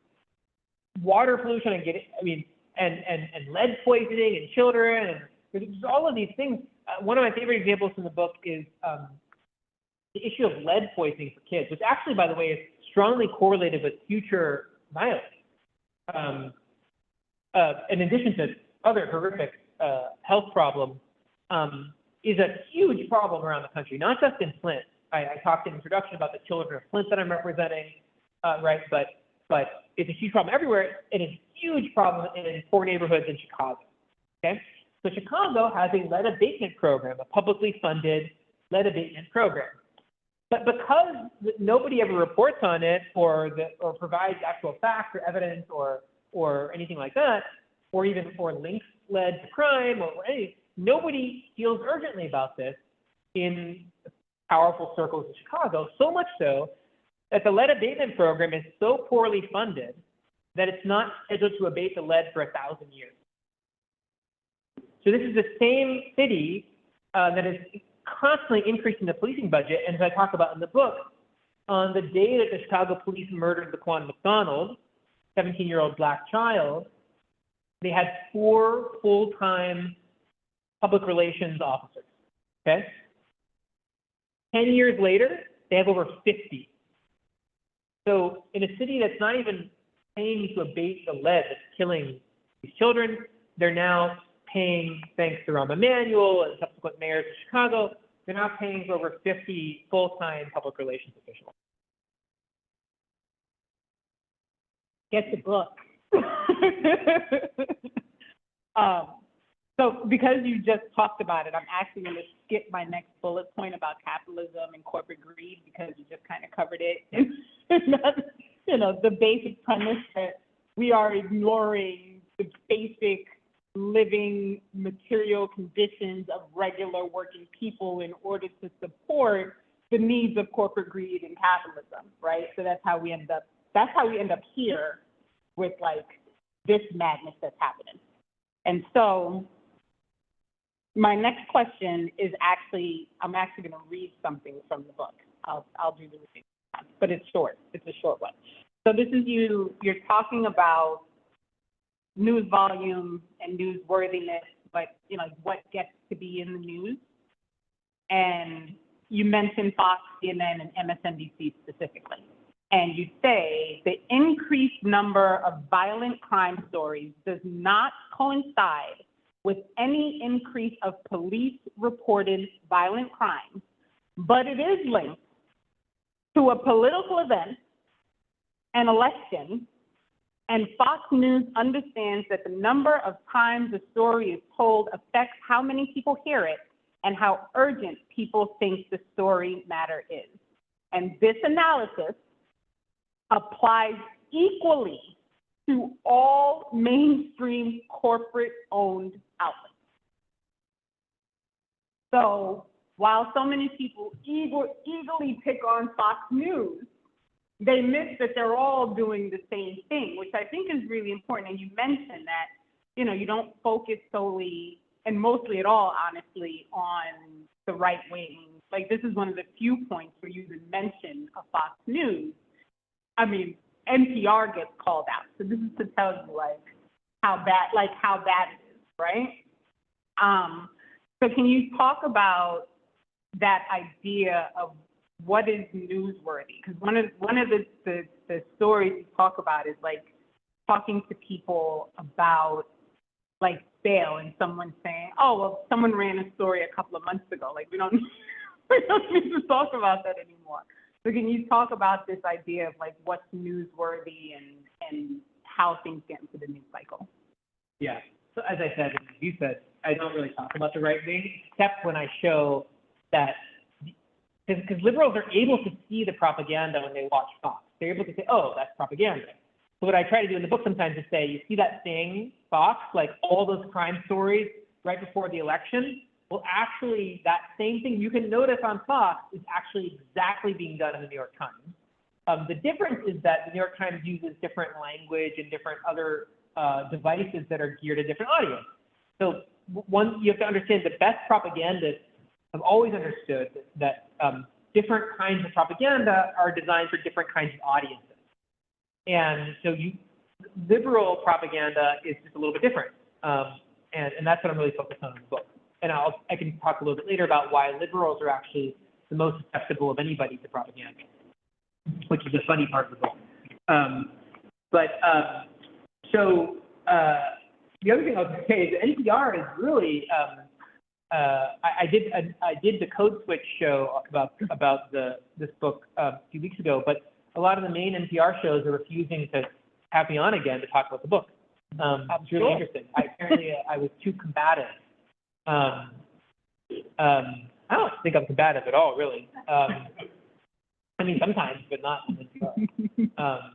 water pollution, I get it. I mean, and lead poisoning in children, and there's all of these things. One of my favorite examples from the book is the issue of lead poisoning for kids, which actually, by the way, is strongly correlated with future violence. In addition to other horrific health problems, is a huge problem around the country, not just in Flint. I talked in the introduction about the children of Flint that I'm representing, right? But it's a huge problem everywhere, and it's a huge problem in poor neighborhoods in Chicago, okay? So Chicago has a lead abatement program, a publicly funded lead abatement program. But because nobody ever reports on it or provides actual facts or evidence or anything like that, or links lead to crime or anything, nobody feels urgently about this in powerful circles in Chicago, so much so that the lead abatement program is so poorly funded that it's not scheduled to abate the lead for 1,000 years. So this is the same city that is constantly increasing the policing budget. And as I talk about in the book, on the day that the Chicago police murdered Laquan McDonald, 17-year-old black child, they had 4 full-time public relations officers, okay? 10 years later, they have over 50. So in a city that's not even paying to abate the lead that's killing these children, they're now paying, thanks to Rahm Emanuel and subsequent mayors of Chicago, they're now paying for over 50 full-time public relations officials. Get the book. So because you just talked about it, I'm actually going to skip my next bullet point about capitalism and corporate greed because you just kind of covered it. The basic premise that we are ignoring the basic living material conditions of regular working people in order to support the needs of corporate greed and capitalism, right? So that's how we end up here with like this madness that's happening. And so my next question is I'm actually going to read something from the book. I'll do the reading, but it's short. It's a short one. So this is you're talking about news volume and newsworthiness, but, what gets to be in the news. And you mentioned Fox, CNN, and MSNBC specifically. And you say the increased number of violent crime stories does not coincide with any increase of police-reported violent crimes, but it is linked to a political event, an election, and Fox News understands that the number of times a story is told affects how many people hear it and how urgent people think the story matter is. And this analysis applies equally to all mainstream corporate-owned outlets. So while so many people eagerly pick on Fox News, they miss that they're all doing the same thing, which I think is really important. And you mentioned that, you don't focus solely and mostly at all, honestly, on the right wing. Like, this is one of the few points where you even mention a Fox News. I mean, NPR gets called out. So this is to tell you, how bad it is, right? So can you talk about that idea of what is newsworthy? Because one of the stories you talk about is talking to people about bail, and someone saying, "Oh, well, someone ran a story a couple of months ago. We don't need to talk about that anymore." So can you talk about this idea of what's newsworthy and how things get into the news cycle? Yeah. So as I said, and as you said, I don't really talk about the right wing, except when I show that, because liberals are able to see the propaganda when they watch Fox. They're able to say, oh, that's propaganda. So what I try to do in the book sometimes is say, you see that thing, Fox, all those crime stories right before the election? Well, actually, that same thing you can notice on Fox is actually exactly being done in the New York Times. The difference is that the New York Times uses different language and different other devices that are geared to different audience. So you have to understand the best propagandists have always understood that different kinds of propaganda are designed for different kinds of audiences. And so liberal propaganda is just a little bit different. And that's what I'm really focused on in the book. And I can talk a little bit later about why liberals are actually the most susceptible of anybody to propaganda, which is the funny part of the book. The other thing I was going to say is that NPR is really, I did the Code Switch show about this book a few weeks ago, but a lot of the main NPR shows are refusing to have me on again to talk about the book. It's really interesting. Apparently I was too combative. I don't think I'm combative at all, really. I mean, sometimes, but not in NPR.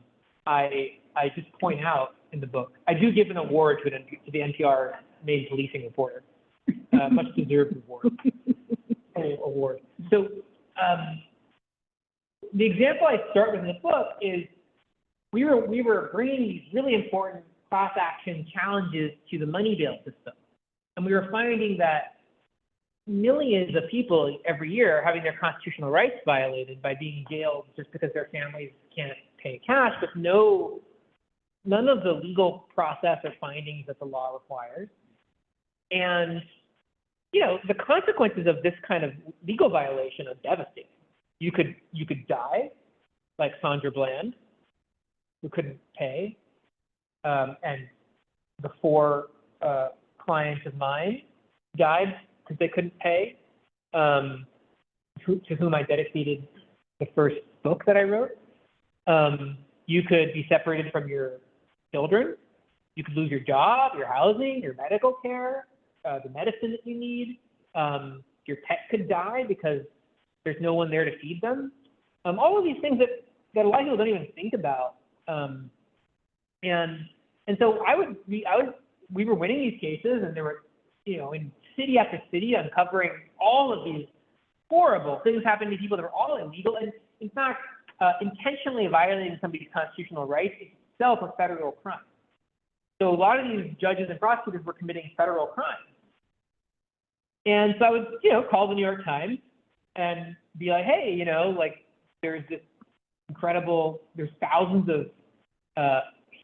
I just point out in the book, I do give an award to the NPR main policing reporter, much deserved award. So the example I start with in the book is we were bringing these really important class action challenges to the money bail system. And we were finding that millions of people every year are having their constitutional rights violated by being jailed just because their families can't pay cash, but none of the legal process or findings that the law requires. And, the consequences of this kind of legal violation are devastating. You could die, like Sandra Bland, who couldn't pay, and the 4 clients of mine died because they couldn't pay, to whom I dedicated the first book that I wrote. You could be separated from your children. You could lose your job, your housing, your medical care, the medicine that you need. Your pet could die because there's no one there to feed them. All of these things that a lot of people don't even think about. And so we were winning these cases, and there were, in city after city, uncovering all of these horrible things happening to people that were all illegal, and in fact, intentionally violating somebody's constitutional rights is itself a federal crime. So a lot of these judges and prosecutors were committing federal crimes. And so I would, call the New York Times and be like, hey, there's this there's thousands of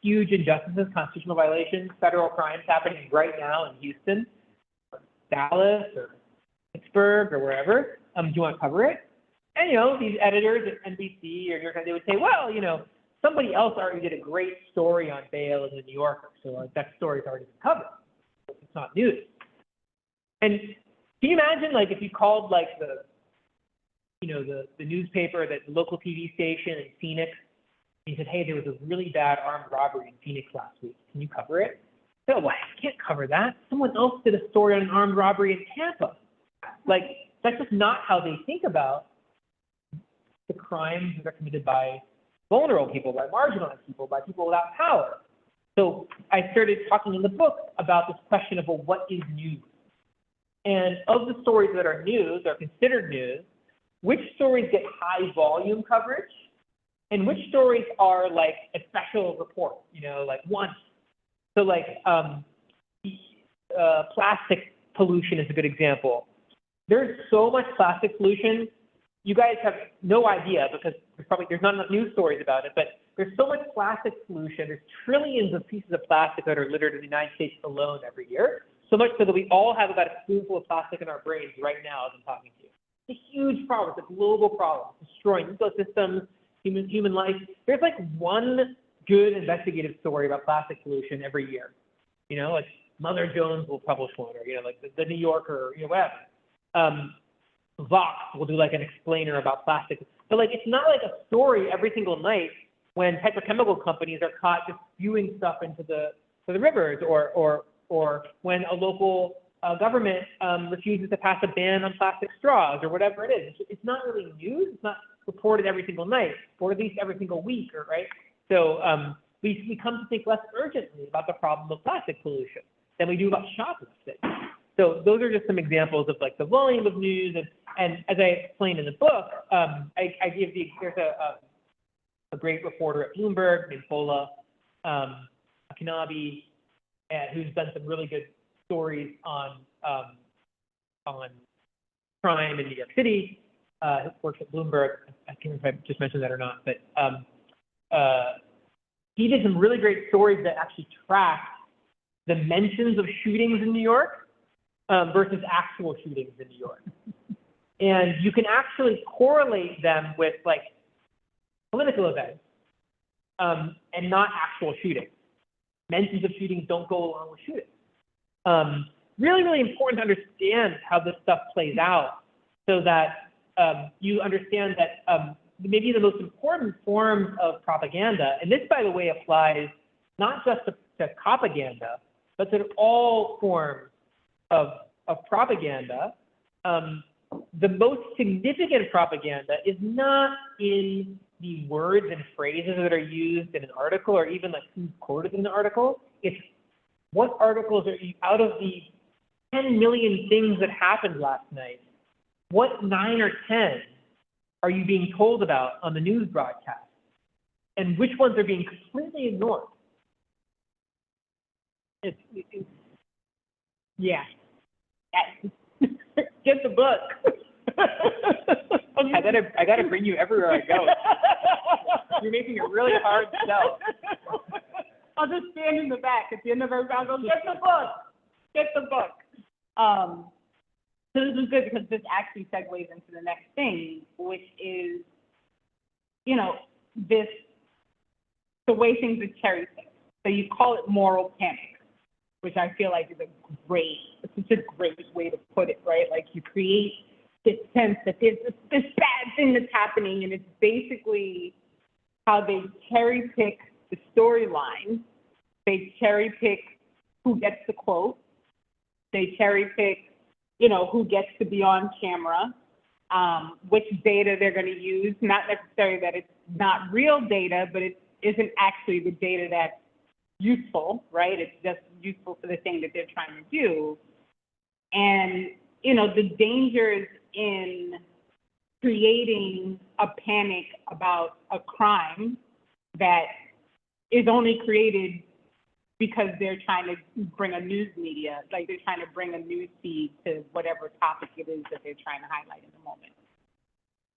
huge injustices, constitutional violations, federal crimes happening right now in Houston, or Dallas, or Pittsburgh, or wherever. Do you want to cover it? And, you know, these editors at NBC or New York Times, they would say, well, you know, somebody else already did a great story on bail in the New Yorker, so that story's already been covered. It's not news. And can you imagine, like, if you called, like, the newspaper, the local TV station in Phoenix, and you said, hey, there was a really bad armed robbery in Phoenix last week. Can you cover it? No, well, I can't cover that. Someone else did a story on an armed robbery in Tampa. Like, that's just not how they think about the crimes that are committed by vulnerable people, by marginalized people, by people without power. So I started talking in the book about this question of, well, what is news? And of the stories that are news, are considered news, which stories get high volume coverage, and which stories are like a special report, you know, like once. So like plastic pollution is a good example. There's so much plastic pollution. You guys have no idea because there's not enough news stories about it, but there's so much plastic pollution. There's trillions of pieces of plastic that are littered in the United States alone every year. So much so that we all have about a spoonful of plastic in our brains right now as I'm talking to you. It's a huge problem. It's a global problem. It's destroying ecosystems, human life. There's like one good investigative story about plastic pollution every year. You know, like Mother Jones will publish one, or, you know, like the New Yorker, you know, whatever. Vox will do like an explainer about plastic. But like, it's not like a story every single night when petrochemical companies are caught just spewing stuff into the rivers, or when a local government refuses to pass a ban on plastic straws, or whatever it is. It's not really news. It's not reported every single night, or at least every single week, or right? So we come to think less urgently about the problem of plastic pollution than we do about shoplifting. So those are just some examples of like the volume of news, and as I explained in the book, there's a great reporter at Bloomberg named Fola Akinabi, who's done some really good stories on crime in New York City. Who works at Bloomberg. I can't remember if I just mentioned that or not, but he did some really great stories that actually tracked the mentions of shootings in New York versus actual shootings in New York. And you can actually correlate them with like political events and not actual shootings. Mentions of shootings don't go along with shootings. Really, really important to understand how this stuff plays out so that you understand that maybe the most important forms of propaganda, and this, by the way, applies not just to Copaganda, but to all forms of propaganda. The most significant propaganda is not in the words and phrases that are used in an article, or even like who's quoted in the article. It's what articles are you, out of the 10 million things that happened last night, what 9 or 10 are you being told about on the news broadcast? And which ones are being completely ignored? Yeah. Get the book. I gotta bring you everywhere I go. You're making it really hard to sell. I'll just stand in the back at the end of every round. Go, get the book. Get the book. So this is good because this actually segues into the next thing, which is, you know, the way things are cherry picked. So you call it moral panic, which I feel like is it's such a great way to put it, right? Like you create this sense that there's this bad thing that's happening, and it's basically how they cherry pick the storyline. They cherry pick who gets the quote. They cherry pick, you know, who gets to be on camera, which data they're going to use. Not necessarily that it's not real data, but it isn't actually the data that's useful, right? It's just useful for the thing that they're trying to do. And, you know, the dangers in creating a panic about a crime that is only created because they're trying to bring a news media, like they're trying to bring a news feed to whatever topic it is that they're trying to highlight in the moment.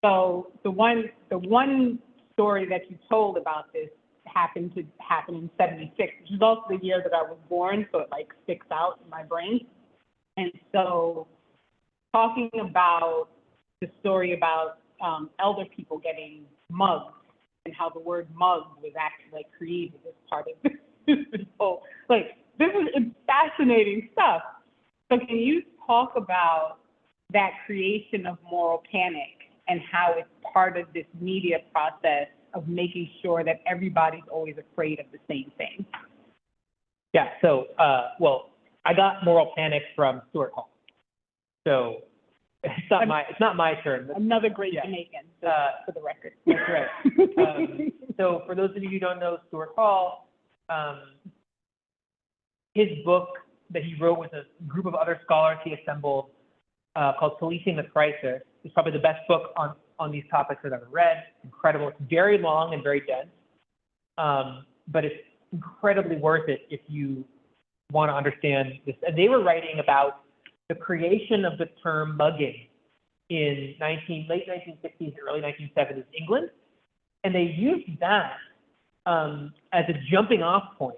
So the one story that you told about this happened to happen in 76, which is also the year that I was born, so it like sticks out in my brain. And so talking about the story about elder people getting mugged and how the word mugged was actually like created as part of this. So, like, this is fascinating stuff. So can you talk about that creation of moral panic and how it's part of this media process of making sure that everybody's always afraid of the same thing? Yeah, so, well, I got moral panic from Stuart Hall. So it's not my turn. Another great Yeah. Jamaican, for the record. That's right. So for those of you who don't know Stuart Hall, his book that he wrote with a group of other scholars he assembled called Policing the Crisis is probably the best book on these topics I've ever read. Incredible. It's very long and very dense, but it's incredibly worth it if you want to understand this. And they were writing about the creation of the term mugging in late 1960s, early 1970s England, and they used that as a jumping off point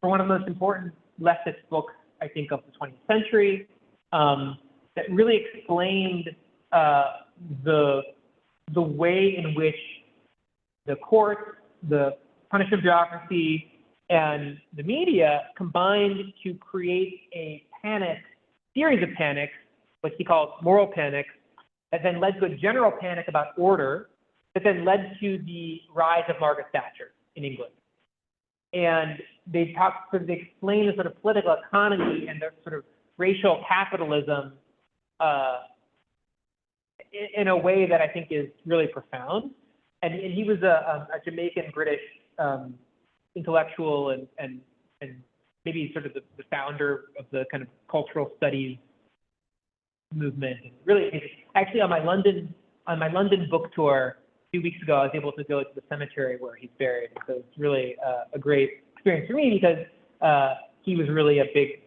for one of the most important leftist books, I think, of the 20th century, that really explained the way in which the courts, the punishment bureaucracy, and the media combined to create a series of panics, what he calls moral panics, that then led to a general panic about order, that then led to the rise of Margaret Thatcher in England. And they explain the sort of political economy and the sort of racial capitalism in a way that I think is really profound. And he was a Jamaican British intellectual and maybe sort of the founder of the kind of cultural studies movement. And really, actually, on my London book tour a few weeks ago, I was able to go to the cemetery where he's buried. So it's really a great experience for me because he was really a big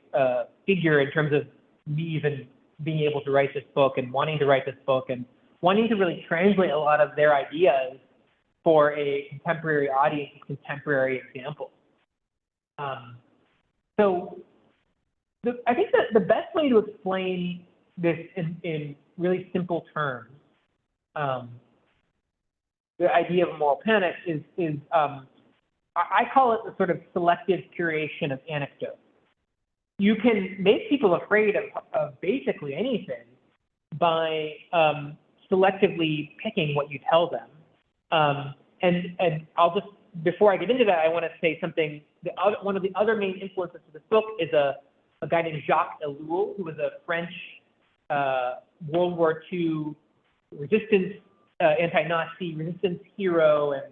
figure in terms of me even being able to write this book and wanting to write this book and wanting to really translate a lot of their ideas for a contemporary audience with contemporary examples. So I think that the best way to explain this in really simple terms, the idea of moral panic is I call it the sort of selective curation of anecdotes. You can make people afraid of basically anything by selectively picking what you tell them. And I'll just, before I get into that, I want to say something. One of the other main influences of this book is a guy named Jacques Ellul, who was a French World War II resistance, anti-Nazi resistance hero and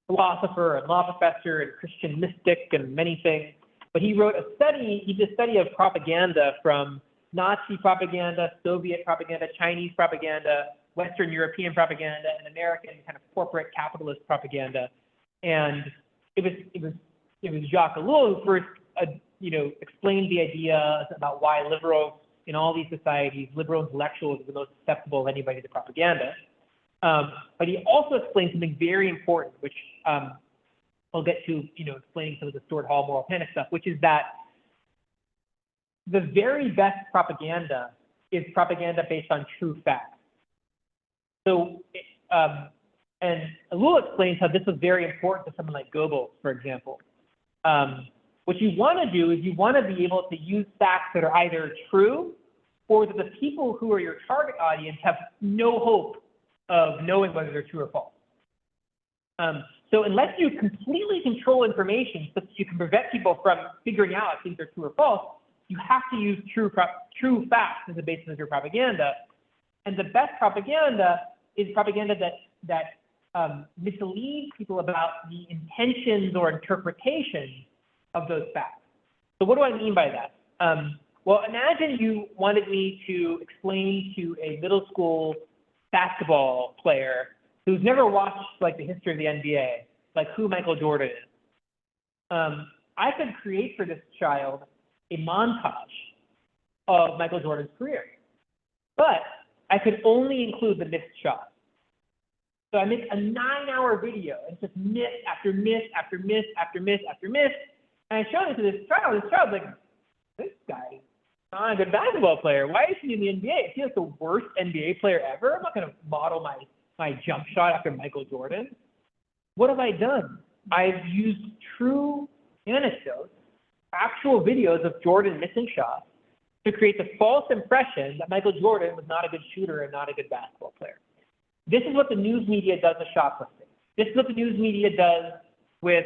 philosopher and law professor and Christian mystic and many things. But he did a study of propaganda, from Nazi propaganda, Soviet propaganda, Chinese propaganda, Western European propaganda, and American kind of corporate capitalist propaganda. And it was Jacques Ellul who first explained the idea about why liberals in all these societies, liberal intellectuals, are the most susceptible of anybody to propaganda. But he also explained something very important, which I'll get to, explaining some of the Stuart Hall moral panic stuff, which is that the very best propaganda is propaganda based on true facts. So, and Ellul explains how this was very important to someone like Goebbels, for example. What you want to do is you want to be able to use facts that are either true or that the people who are your target audience have no hope of knowing whether they're true or false. So unless you completely control information so that you can prevent people from figuring out if things are true or false, you have to use true facts as the basis of your propaganda. And the best propaganda is propaganda that misleads people about the intentions or interpretations of those facts. So what do I mean by that? Well, imagine you wanted me to explain to a middle school basketball player who's never watched like the history of the NBA, like who Michael Jordan is. I could create for this child a montage of Michael Jordan's career, but I could only include the missed shots. So I make a 9-hour video, and it's just miss after miss after miss after miss after miss. And I showed it to this child. This child's like, this guy is not a good basketball player. Why is he in the NBA? Is he like the worst NBA player ever? I'm not going to model my jump shot after Michael Jordan. What have I done? I've used true anecdotes, actual videos of Jordan missing shots to create the false impression that Michael Jordan was not a good shooter and not a good basketball player. This is what the news media does with shoplifting. This is what the news media does with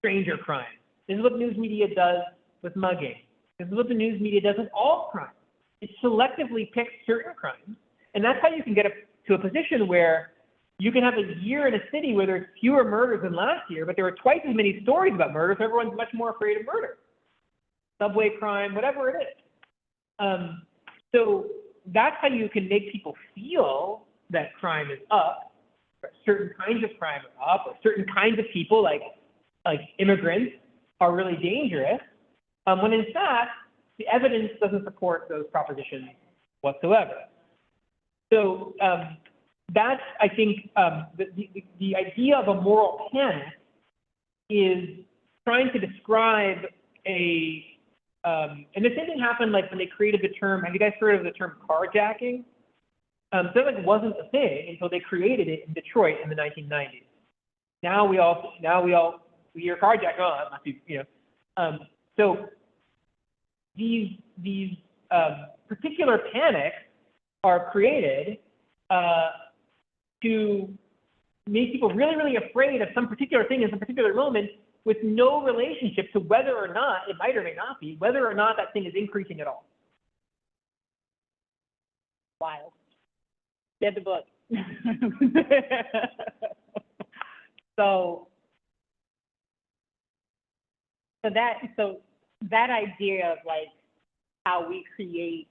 stranger crime. This is what the news media does with mugging. This is what the news media does with all crimes. It selectively picks certain crimes, and that's how you can get to a position where you can have a year in a city where there's fewer murders than last year, but there are twice as many stories about murder, so everyone's much more afraid of murder. Subway crime, whatever it is. So that's how you can make people feel that crime is up, or certain kinds of crime are up, or certain kinds of people like immigrants are really dangerous, when in fact, the evidence doesn't support those propositions whatsoever. So that's, I think, the idea of a moral panic is trying to describe and the same thing happened like when they created the term, have you guys heard of the term carjacking? So that wasn't a thing until they created it in Detroit in the 1990s. Now we hear carjack, oh, that must be, so these particular panics are created to make people really, really afraid of some particular thing in some particular moment with no relationship to whether or not, it might or may not be, whether or not that thing is increasing at all. Wild. Get the book. So that idea of like how we create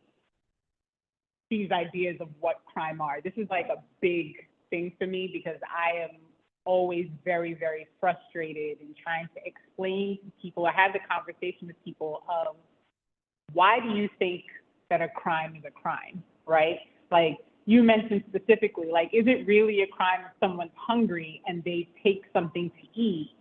these ideas of what crime are, this is like a big thing for me because I am always very, very frustrated in trying to explain to people. I have the conversation with people of why do you think that a crime is a crime, right? Like you mentioned specifically, like, is it really a crime if someone's hungry and they take something to eat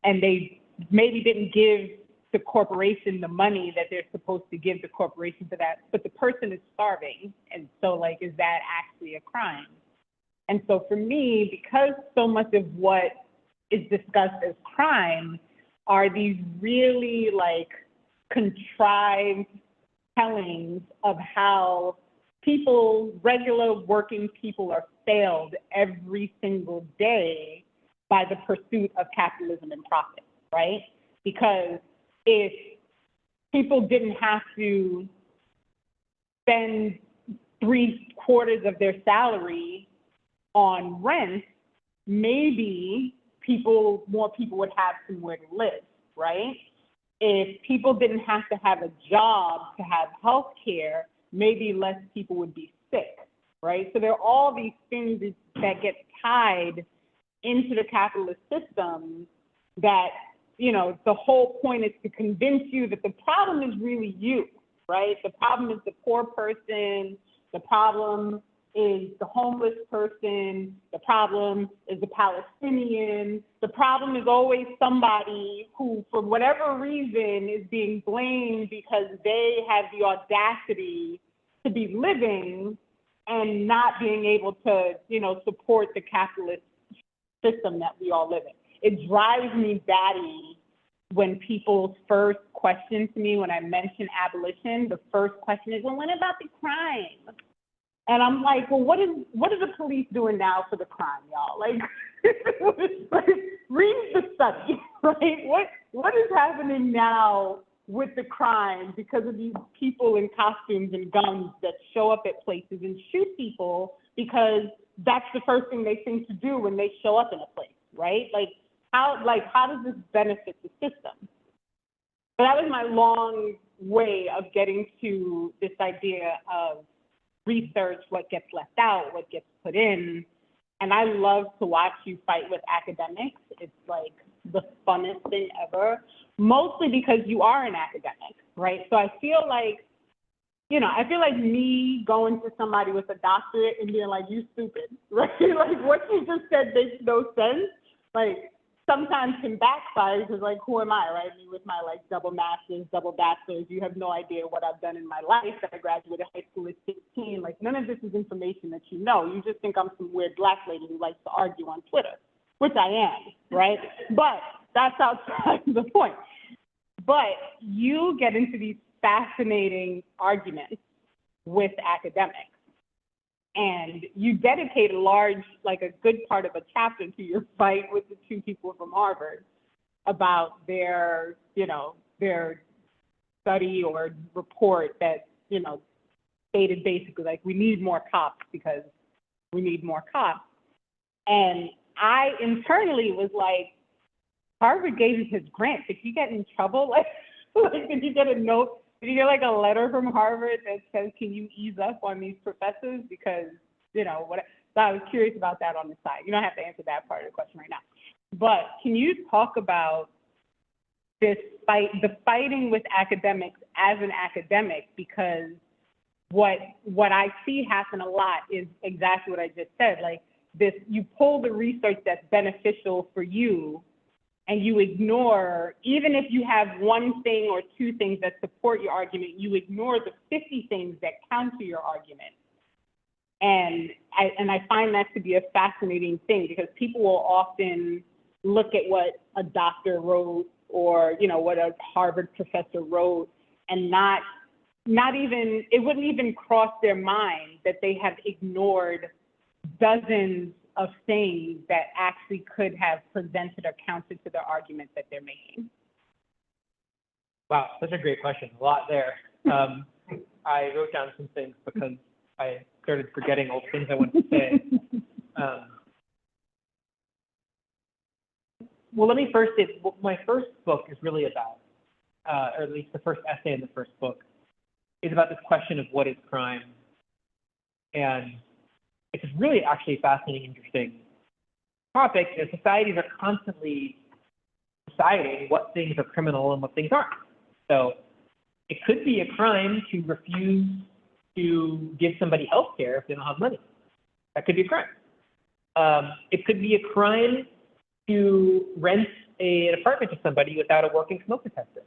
and they maybe didn't give the corporation the money that they're supposed to give the corporation for that, but the person is starving. And so like, is that actually a crime? And so for me, because so much of what is discussed as crime are these really like contrived tellings of how people, regular working people, are failed every single day by the pursuit of capitalism and profit, right? Because if people didn't have to spend 3/4 of their salary on rent, maybe more people would have somewhere to live, right? If people didn't have to have a job to have health care, maybe less people would be sick, right? So there are all these things that get tied into the capitalist system that, the whole point is to convince you that the problem is really you, right? The problem is the poor person, the problem is the homeless person, the problem is the Palestinian, the problem is always somebody who, for whatever reason, is being blamed because they have the audacity to be living and not being able to, support the capitalist system that we all live in. It drives me batty when people's first question to me when I mention abolition, the first question is, well, what about the crime? And I'm like, well, what are the police doing now for the crime, y'all? Like read the study, right? What is happening now with the crime because of these people in costumes and guns that show up at places and shoot people because that's the first thing they think to do when they show up in a place, right? How does this benefit the system? But that was my long way of getting to this idea of research, what gets left out, what gets put in. And I love to watch you fight with academics. It's like the funnest thing ever, mostly because you are an academic, right? So I feel like, you know, I feel like me going to somebody with a doctorate and being like, you stupid, right? Like what you just said makes no sense. Like sometimes can backfire because like, who am I, right? Me with my like double master's, double bachelor's, you have no idea what I've done in my life. I graduated high school at 16. Like none of this is information that you know. You just think I'm some weird black lady who likes to argue on Twitter, which I am, right? But that's outside the point. But you get into these fascinating arguments with academics. And you dedicate a large, like a good part of a chapter to your fight with the two people from Harvard about their, you know, their study or report that, you know, stated basically like, we need more cops because we need more cops. And I internally was like, Harvard gave you his grant. Did he get in trouble? Like, did you get a note? Did you get like a letter from Harvard that says, can you ease up on these professors? Because, you know, what, so I was curious about that on the side. You don't have to answer that part of the question right now. But can you talk about this fight, the fighting with academics as an academic? Because what I see happen a lot is exactly what I just said. Like this, you pull the research that's beneficial for you and you ignore, even if you have one thing or two things that support your argument, you ignore the 50 things that counter your argument. And I find that to be a fascinating thing because people will often look at what a doctor wrote or, you know, what a Harvard professor wrote and not even, it wouldn't even cross their mind that they have ignored dozens of things that actually could have presented or counter to the argument that they're making? Wow, such a great question. A lot there. I wrote down some things because I started forgetting all the things I wanted to say. Well, let me first say, my first book is really about, or at least the first essay in the first book, is about this question of what is crime. And it's really actually a fascinating, interesting topic. As societies are constantly deciding what things are criminal and what things aren't. So it could be a crime to refuse to give somebody health care if they don't have money. That could be a crime. It could be a crime to rent an apartment to somebody without a working smoke detector.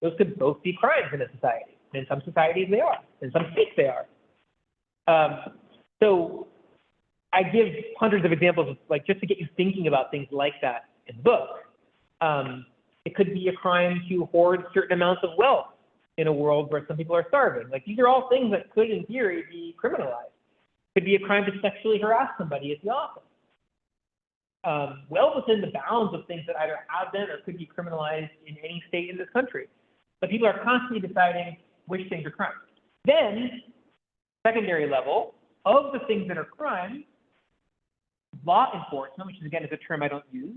Those could both be crimes in a society. In some societies they are. In some states they are. So I give hundreds of examples, of, like just to get you thinking about things like that in the book. It could be a crime to hoard certain amounts of wealth in a world where some people are starving. Like these are all things that could, in theory, be criminalized. It could be a crime to sexually harass somebody at the office. Well within the bounds of things that either have been or could be criminalized in any state in this country. But people are constantly deciding which things are crimes. Then, secondary level, of the things that are crimes, law enforcement, which is again is a term I don't use.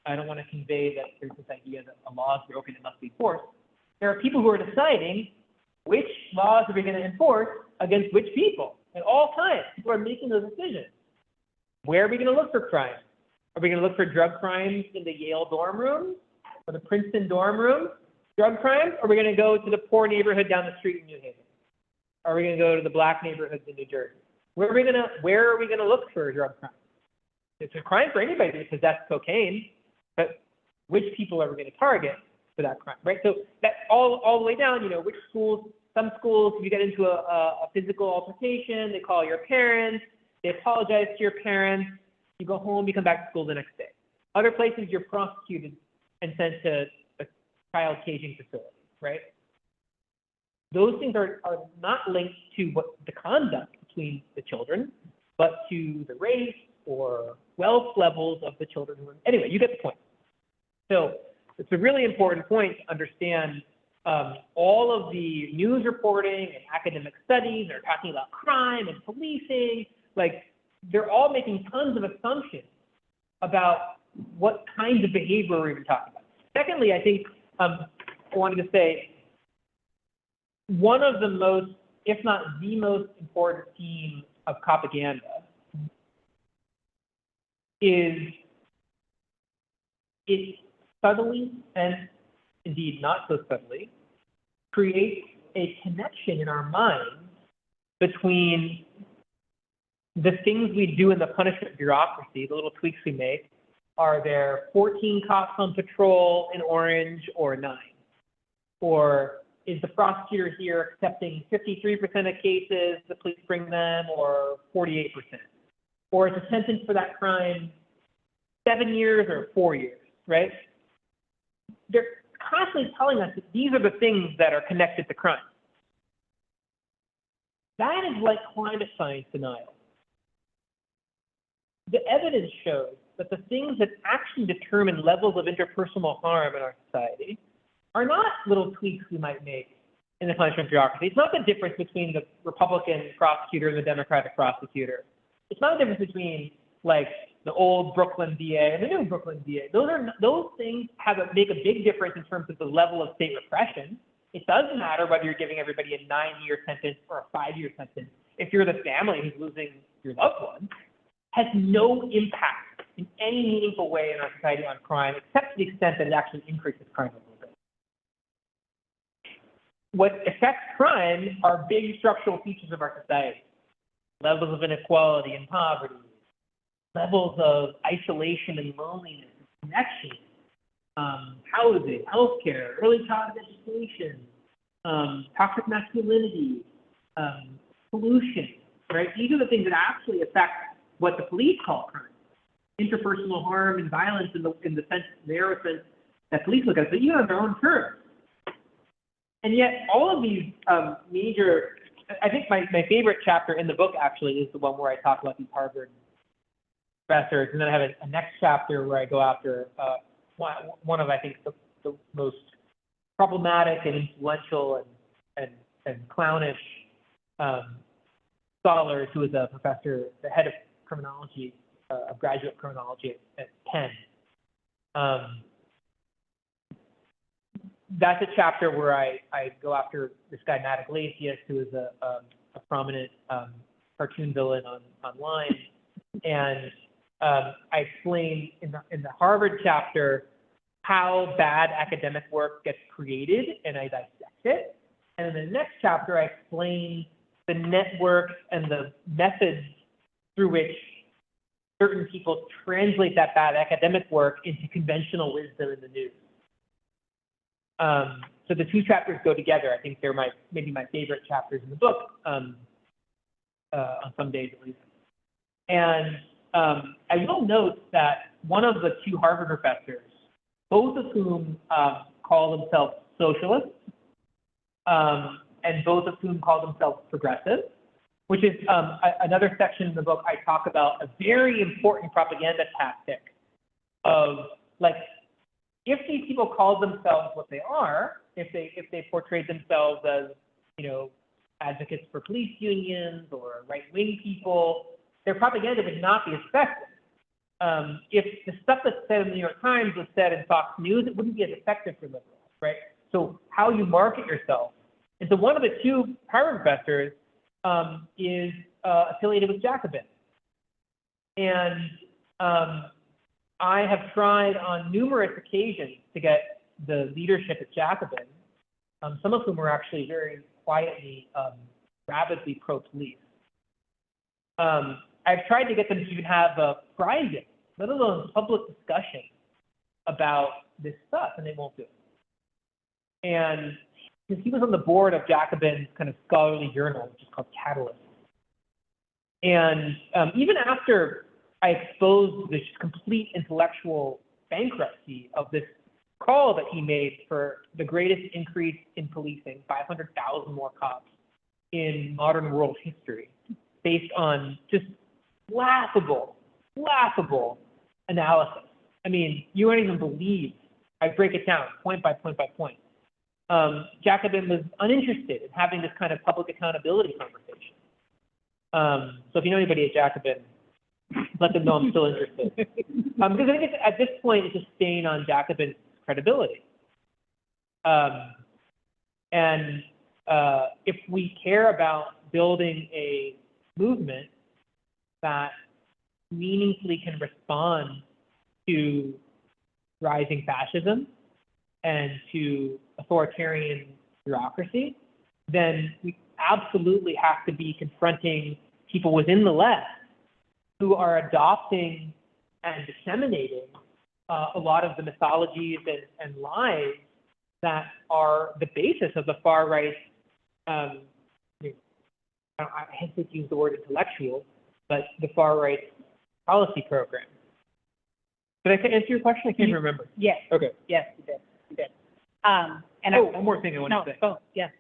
I don't want to convey that there's this idea that a law is broken, it must be enforced. There are people who are deciding which laws are we going to enforce against which people at all times. People are making those decisions. Where are we going to look for crime? Are we going to look for drug crimes in the Yale dorm room or the Princeton dorm room? Drug crimes? Or are we going to go to the poor neighborhood down the street in New Haven? Are we going to go to the black neighborhoods in New Jersey? Where are we going to look for drug crime? It's a crime for anybody to possess cocaine, but which people are we going to target for that crime, right? So that all the way down, you know, which schools, some schools, if you get into a physical altercation, they call your parents, they apologize to your parents, you go home, you come back to school the next day. Other places, you're prosecuted and sent to a child caging facility, right? Those things are not linked to what the conduct between the children, but to the race or wealth levels of the children. Anyway, you get the point. So it's a really important point to understand all of the news reporting and academic studies are talking about crime and policing. Like they're all making tons of assumptions about what kinds of behavior we're even talking about. Secondly, I think I wanted to say one of the most, if not the most important theme of Copaganda is it subtly, and indeed not so subtly, creates a connection in our minds between the things we do in the punishment bureaucracy, the little tweaks we make. Are there 14 cops on patrol in Orange or 9? Or is the prosecutor here accepting 53% of cases the police bring them, or 48%? Or is the sentence for that crime 7 years or 4 years, right? They're constantly telling us that these are the things that are connected to crime. That is like climate science denial. The evidence shows that the things that actually determine levels of interpersonal harm in our society are not little tweaks we might make in the punishment bureaucracy. It's not the difference between the Republican prosecutor and the Democratic prosecutor. It's not the difference between like the old Brooklyn DA and the new Brooklyn DA. Those things make a big difference in terms of the level of state repression. It doesn't matter whether you're giving everybody a 9-year sentence or a 5-year sentence. If you're the family who's losing your loved one, has no impact in any meaningful way in our society on crime, except to the extent that it actually increases crime a little bit. What affects crime are big structural features of our society. Levels of inequality and poverty, levels of isolation and loneliness and connection, housing, healthcare, early childhood education, toxic masculinity, pollution, right? These are the things that actually affect what the police call crime. Interpersonal harm and violence in the sense, narrow sense that police look at, but even on their own terms. And yet all of these major, I think my favorite chapter in the book actually is the one where I talk about these Harvard professors, and then I have a next chapter where I go after one of, I think, the most problematic and influential and clownish scholars, who is a professor, the head of criminology, of graduate criminology at Penn. That's a chapter where I go after this guy, Matt Iglesias, who is a prominent cartoon villain online. And I explain in the Harvard chapter how bad academic work gets created, and I dissect it. And in the next chapter, I explain the networks and the methods through which certain people translate that bad academic work into conventional wisdom in the news. So the two chapters go together. I think they're maybe my favorite chapters in the book, on some days at least. And I will note that one of the two Harvard professors, both of whom call themselves socialists, and both of whom call themselves progressive, which is another section in the book. I talk about a very important propaganda tactic of, like, if these people call themselves what they are, if they portrayed themselves as, advocates for police unions or right-wing people, their propaganda would not be effective. If the stuff that's said in the New York Times was said in Fox News, it wouldn't be as effective for liberals, right? So how you market yourself. And so one of the two Harvard professors is affiliated with Jacobin. And I have tried on numerous occasions to get the leadership at Jacobin, some of whom are actually very quietly, rabidly pro-police. I've tried to get them to even have a private, let alone public discussion about this stuff, and they won't do it. And because he was on the board of Jacobin's kind of scholarly journal, which is called Catalyst. And even after I exposed this complete intellectual bankruptcy of this call that he made for the greatest increase in policing, 500,000 more cops in modern world history, based on just laughable analysis. I mean, you won't even believe, I break it down point by point by point. Jacobin was uninterested in having this kind of public accountability conversation. So if you know anybody at Jacobin, let them know I'm still interested. Because I think at this point, it's a stain on Jacobin's credibility. And if we care about building a movement that meaningfully can respond to rising fascism and to authoritarian bureaucracy, then we absolutely have to be confronting people within the left who are adopting and disseminating a lot of the mythologies and lies that are the basis of the far right. I hesitate to use the word intellectual, but the far right policy program. Did I answer your question? I can't remember. Yes. Okay. Yes, you did. You did. One more thing I want to say. Oh, yes.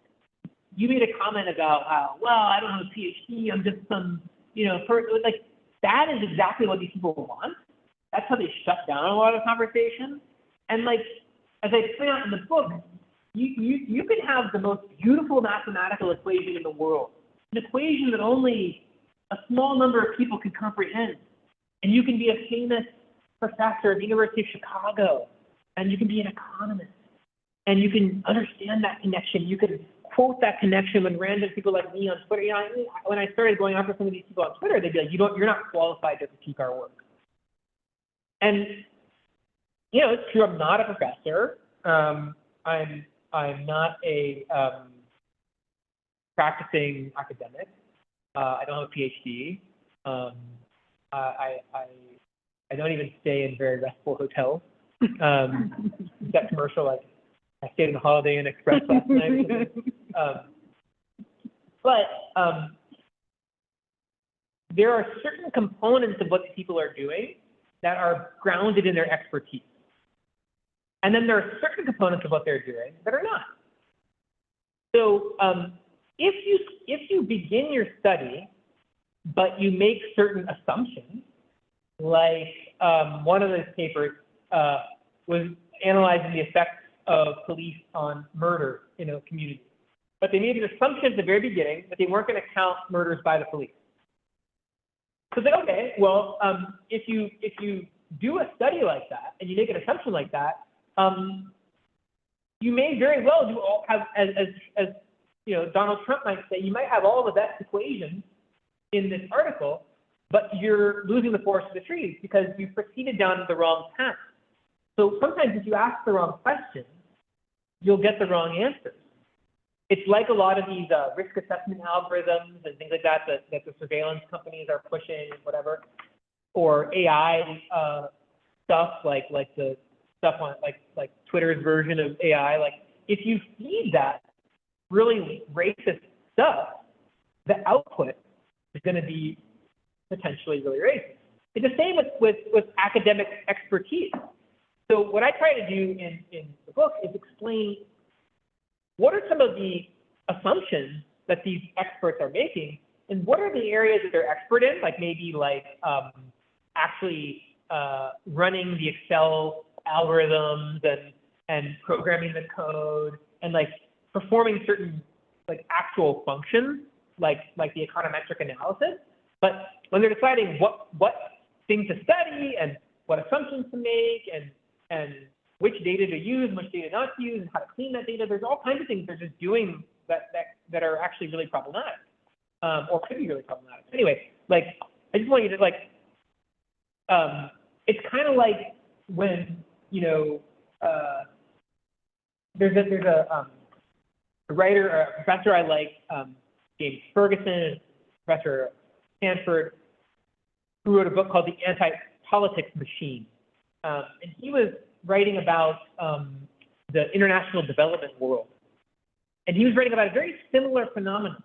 You made a comment about how, well, I don't have a PhD, I'm just some, like, that is exactly what these people want. That's how they shut down a lot of conversation. And like, as I point out in the book, you can have the most beautiful mathematical equation in the world, an equation that only a small number of people can comprehend. And you can be a famous professor at the University of Chicago, and you can be an economist, and you can understand that connection. You can quote that connection when random people like me on Twitter, when I started going after some of these people on Twitter, they'd be like, you're not qualified to critique our work. And, it's true, I'm not a professor. I'm not a practicing academic. I don't have a PhD. I don't even stay in very restful hotels. That commercial, like, I stayed in the Holiday Inn Express last night. But there are certain components of what these people are doing that are grounded in their expertise. And then there are certain components of what they're doing that are not. So if you begin your study, but you make certain assumptions, like one of those papers was analyzing the effects of police on murder in a community. But they made an assumption at the very beginning that they weren't going to count murders by the police. So they said, okay, well, if you do a study like that and you make an assumption like that, you may very well have, as Donald Trump might say, you might have all the best equations in this article, but you're losing the forest for the trees because you proceeded down the wrong path. So sometimes if you ask the wrong questions, you'll get the wrong answers. It's like a lot of these risk assessment algorithms and things like that the surveillance companies are pushing, whatever, or AI stuff like the stuff on like Twitter's version of AI. Like if you feed that really racist stuff, the output is going to be potentially really racist. It's the same with academic expertise. So what I try to do in the book is explain what are some of the assumptions that these experts are making, and what are the areas that they're expert in, like maybe actually running the Excel algorithms and programming the code and like performing certain like actual functions like the econometric analysis. But when they're deciding what things to study and what assumptions to make and which data to use and which data not to use and how to clean that data, there's all kinds of things they're just doing that are actually really problematic, or could be really problematic. Anyway, like I just want you to it's kind of like when there's a writer, a professor I like, James Ferguson, professor at Stanford, who wrote a book called The Anti-Politics Machine, and he was writing about the international development world. And he was writing about a very similar phenomenon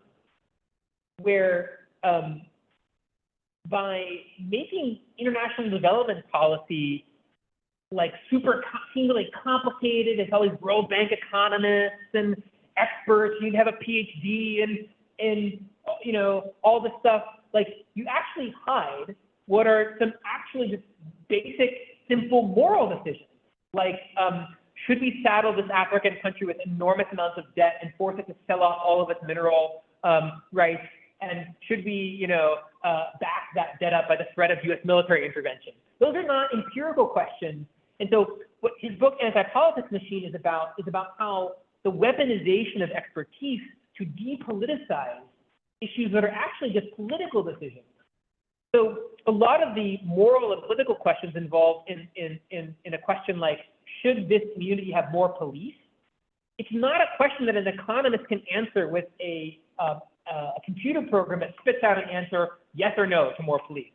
where by making international development policy like seemingly really complicated, it's all these World Bank economists and experts, you'd have a PhD and all this stuff, like you actually hide what are some actually just basic, simple moral decisions. Like, should we saddle this African country with enormous amounts of debt and force it to sell off all of its mineral rights? And should we, back that debt up by the threat of U.S. military intervention? Those are not empirical questions. And so what his book, Anti-Politics Machine, is about how the weaponization of expertise to depoliticize issues that are actually just political decisions. So a lot of the moral and political questions involved in a question like, should this community have more police? it's not a question that an economist can answer with a computer program that spits out an answer, yes or no, to more police.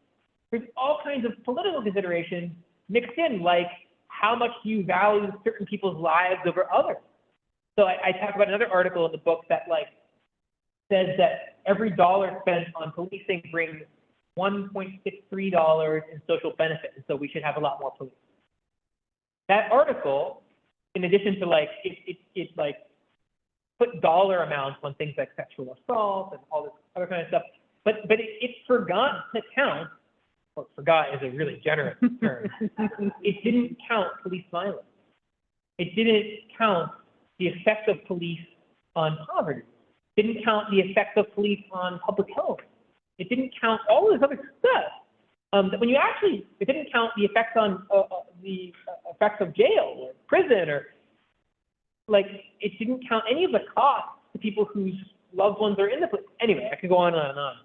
There's all kinds of political considerations mixed in, like how much do you value certain people's lives over others? So I talk about another article in the book that like says that every dollar spent on policing brings $1.63 in social benefit, and so we should have a lot more police. That article, in addition to like, it like put dollar amounts on things like sexual assault and all this other kind of stuff, but it forgot to count, or forgot is a really generous term, it didn't count police violence. It didn't count the effect of police on poverty. It didn't count the effect of police on public health. It didn't count all this other stuff. That when you actually, it didn't count the effects on the effects of jail or prison, or like it didn't count any of the costs to people whose loved ones are in the place. Anyway, I could go on and on and on.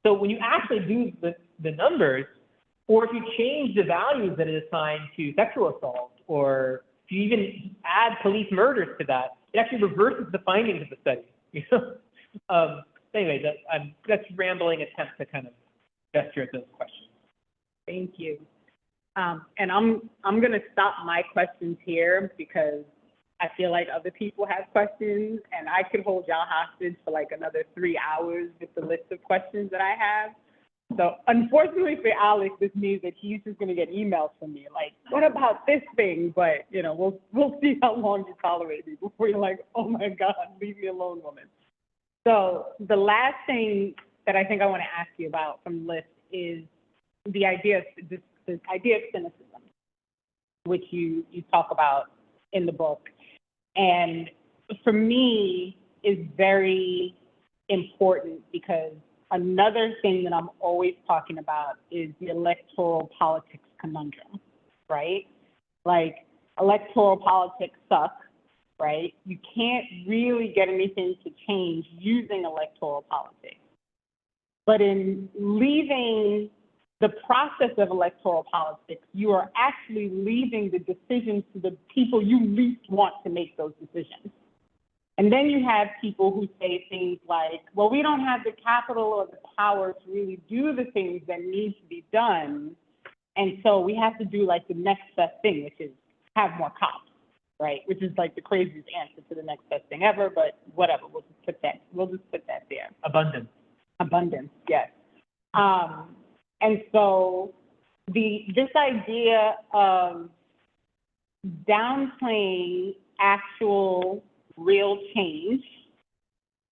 So when you actually do the numbers, or if you change the values that it assigned to sexual assault, or if you even add police murders to that, it actually reverses the findings of the study. You know? Anyway, that's rambling attempt to kind of gesture at those questions. Thank you. And I'm going to stop my questions here because I feel like other people have questions, and I could hold y'all hostage for like another 3 hours with the list of questions that I have. So unfortunately for Alex, this means that he's just going to get emails from me like, what about this thing? But, you know, we'll see how long you tolerate me before you're like, oh my God, leave me alone, woman. So the last thing that I think I want to ask you about from the list is the idea of cynicism, which you talk about in the book. And for me is very important because another thing that I'm always talking about is the electoral politics conundrum, right? Like electoral politics suck, right? You can't really get anything to change using electoral politics. But in leaving the process of electoral politics, you are actually leaving the decisions to the people you least want to make those decisions. And then you have people who say things like, well, we don't have the capital or the power to really do the things that need to be done. And so we have to do like the next best thing, which is have more cops, right? Which is like the craziest answer to the next best thing ever, but whatever, we'll just put that there. Abundance, yes. And so this idea of downplaying actual real change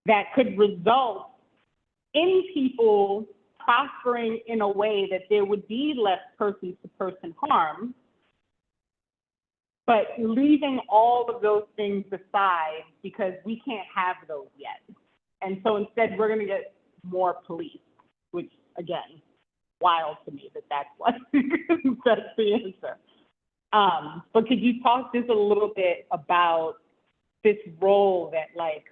that could result in people prospering in a way that there would be less person-to-person harm, but leaving all of those things aside because we can't have those yet. And so instead, we're going to get more police, which, again, wild to me that's what that's the answer. But could you talk just a little bit about this role that like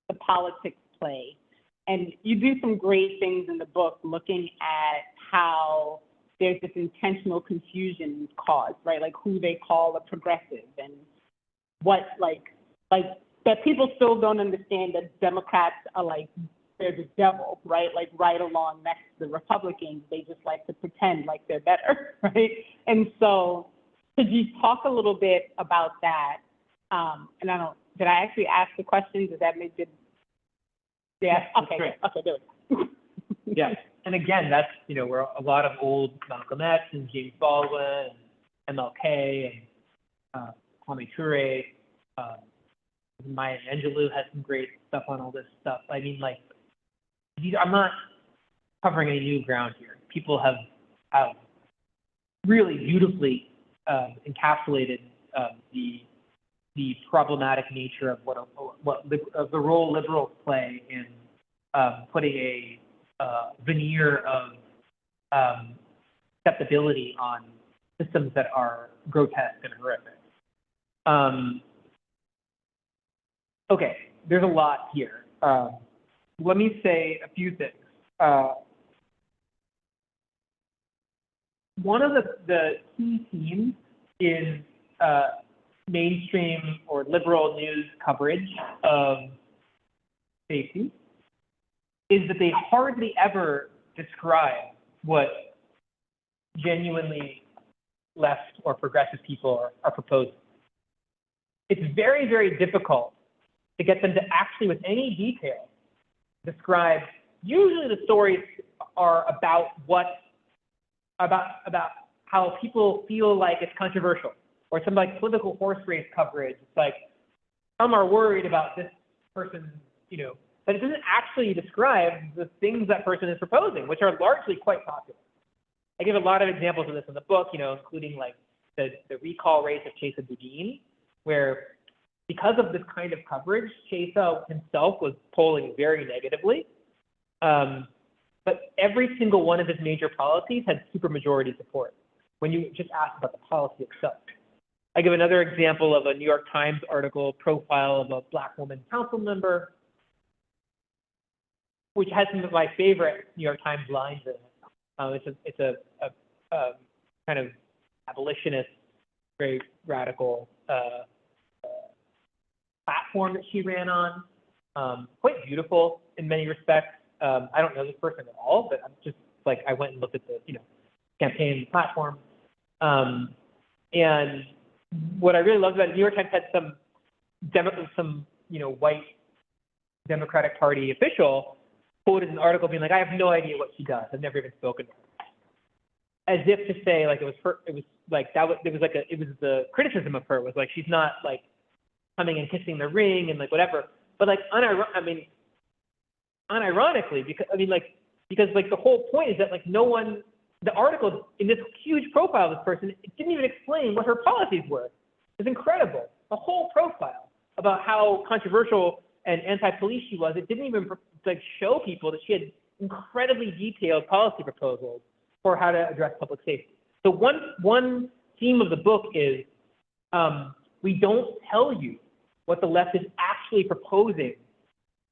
the politics play? And you do some great things in the book looking at how there's this intentional confusion caused, right? Like who they call a progressive and what like that people still don't understand that Democrats are like, they're the devil, right? Like right along next to the Republicans. They just like to pretend like they're better, right? And so could you talk a little bit about that? And did I actually ask the question? Does that make it? Yeah, okay, great. Okay, do it. Yeah, and again, that's, we're a lot of old Malcolm X and James Baldwin and MLK and Kwame Ture. Maya Angelou has some great stuff on all this stuff. I mean, like, I'm not covering any new ground here. People have really beautifully encapsulated the problematic nature of of the role liberals play in putting a veneer of acceptability on systems that are grotesque and horrific. Okay, there's a lot here. Let me say a few things. One of the key themes is mainstream or liberal news coverage of safety is that they hardly ever describe what genuinely left or progressive people are proposing. It's very, very difficult to get them to actually, with any detail, describe. Usually the stories are about how people feel like it's controversial, or some like political horse race coverage. It's like, some are worried about this person, but it doesn't actually describe the things that person is proposing, which are largely quite popular. I give a lot of examples of this in the book, including like the recall rates of Chesa Boudin, where because of this kind of coverage, Chesa himself was polling very negatively. But every single one of his major policies had supermajority support when you just ask about the policy itself. I give another example of a New York Times article profile of a Black woman council member, which has some of my favorite New York Times lines in it. It's a kind of abolitionist, very radical platform that she ran on. Quite beautiful in many respects. I don't know this person at all, but I'm just like, I went and looked at the campaign platform. And what I really loved about it, New York Times had some white Democratic Party official quoted an article being like, I have no idea what she does. I've never even spoken to her. As if to say, like, the criticism of her was like, she's not like coming and kissing the ring and like whatever. But like, unironically, because the whole point is that like the article in this huge profile of this person, it didn't even explain what her policies were. It's incredible. The whole profile about how controversial and anti-police she was, it didn't even like show people that she had incredibly detailed policy proposals for how to address public safety. So one theme of the book is we don't tell you what the left is actually proposing.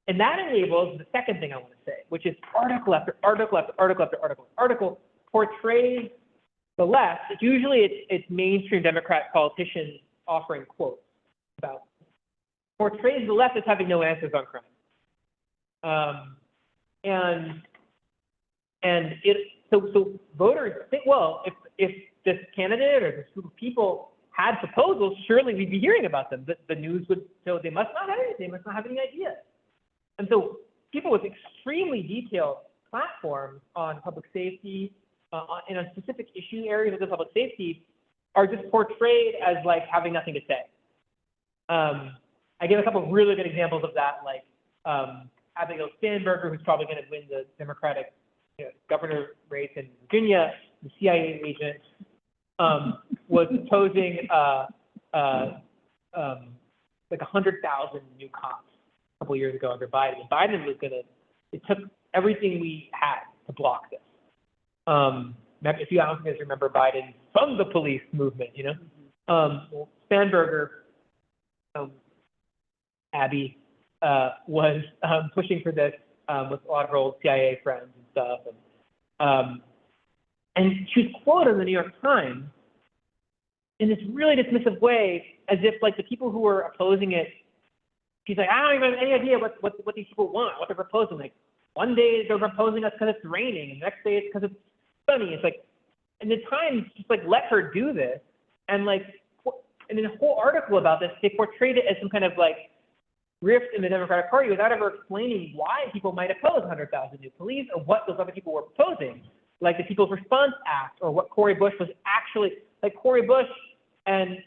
And that enables the second thing I want to say, which is article after article after article after article portrays the left. Usually it's mainstream Democrat politicians offering quotes about, portrays the left as having no answers on crime. So voters think, well, if this candidate or this group of people had proposals, surely we'd be hearing about them. The news would, so they must not have any, they must not have any ideas. And so people with extremely detailed platforms on public safety, in a specific issue areas of the public safety, are just portrayed as like having nothing to say. I give a couple of really good examples of that, like Abigail Spanberger, who's probably going to win the Democratic governor race in Virginia, the CIA agent, was proposing like 100,000 new cops a couple of years ago under Biden. And Biden was it took everything we had to block this. If you guys remember Biden from the police movement, Spanberger, Abby, was pushing for this with a lot of her old CIA friends and stuff. And she was quoted in the New York Times in this really dismissive way, as if like the people who were opposing it, she's like, I don't even have any idea what these people want, what they're proposing. Like one day they're proposing us because it's raining, and the next day it's because it's sunny. It's like, and the Times just like let her do this, and like, and in a whole article about this, they portrayed it as some kind of like rift in the Democratic Party without ever explaining why people might oppose 100,000 new police or what those other people were proposing, like the People's Response Act or what Cori Bush was actually, like Cori Bush and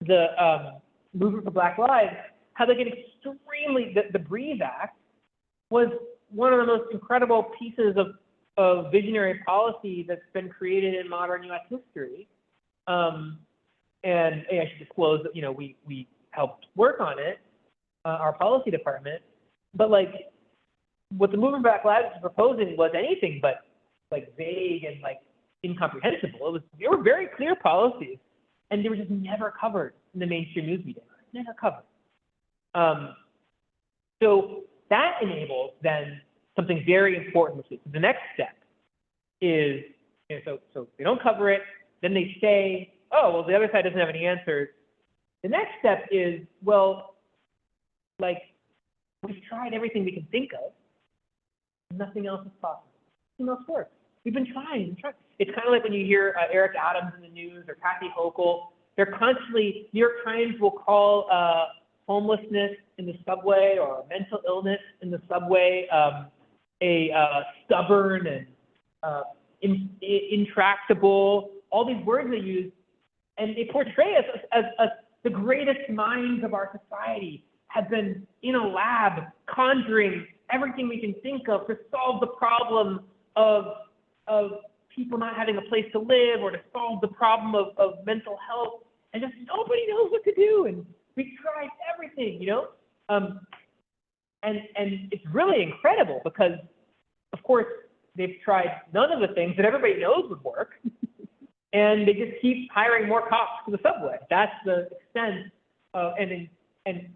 the Movement for Black Lives had like an extremely, the Breathe Act was one of the most incredible pieces of visionary policy that's been created in modern U.S. history. And I should disclose that, we helped work on it, our policy department, but like what the Movement for Black Lives was proposing was anything but like vague and like incomprehensible. They were very clear policies, and they were just never covered in the mainstream news media. Never covered. So that enables then something very important. The next step is, so they don't cover it, then they say, oh, well, the other side doesn't have any answers. The next step is, well, like, we've tried everything we can think of. Nothing else is possible. Nothing else works. We've been trying. It's kind of like when you hear Eric Adams in the news or Kathy Hochul. They're constantly, New York Times will call homelessness in the subway or mental illness in the subway a stubborn and intractable, all these words they use, and they portray us as the greatest minds of our society have been in a lab conjuring everything we can think of to solve the problem of people not having a place to live or to solve the problem of mental health, and just nobody knows what to do, and we tried everything, you know? And it's really incredible because, of course, they've tried none of the things that everybody knows would work, and they just keep hiring more cops for the subway. That's the extent of, and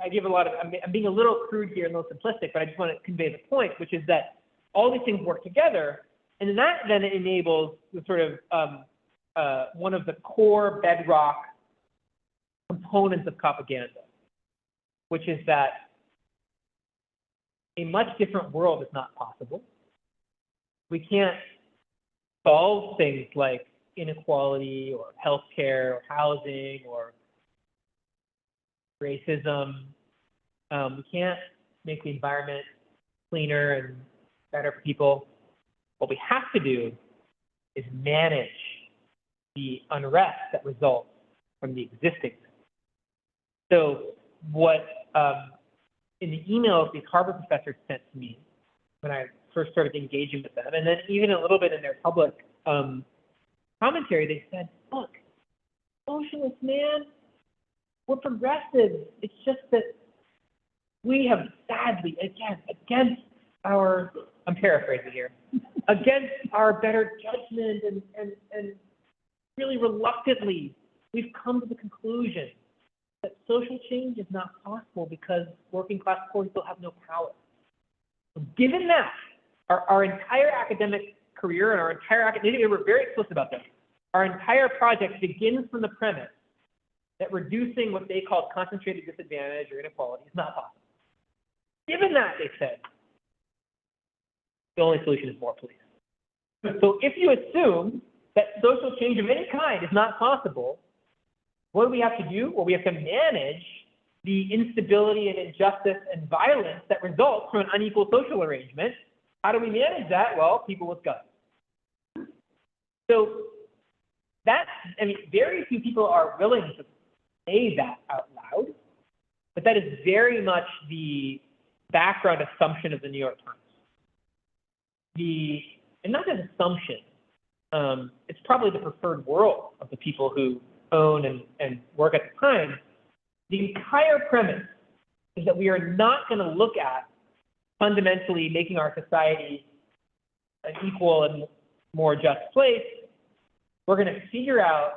I give a lot of, I'm being a little crude here and a little simplistic, but I just want to convey the point, which is that all these things work together, and that then enables the sort of one of the core bedrock components of Copaganda, which is that a much different world is not possible. We can't solve things like inequality or healthcare or housing or racism. We can't make the environment cleaner and better for people. What we have to do is manage the unrest that results from the existing. So what in the emails these Harvard professors sent to me when I first started engaging with them, and then even a little bit in their public commentary, they said, look, socialists, man, we're progressive. It's just that we have sadly, again, against our, I'm paraphrasing here, against our better judgment and really reluctantly, we've come to the conclusion that social change is not possible because working class poor people have no power. So given that, our entire academic career and our entire academic, we're very explicit about this, our entire project begins from the premise that reducing what they call concentrated disadvantage or inequality is not possible. Given that, they said, the only solution is more police. So if you assume that social change of any kind is not possible, what do we have to do? Well, we have to manage the instability and injustice and violence that results from an unequal social arrangement. How do we manage that? Well, people with guns. So that's, I mean, very few people are willing to say that out loud, but that is very much the background assumption of the New York Times. And not an assumption, it's probably the preferred world of the people who own and work at the Times. The entire premise is that we are not going to look at fundamentally making our society an equal and more just place. We're going to figure out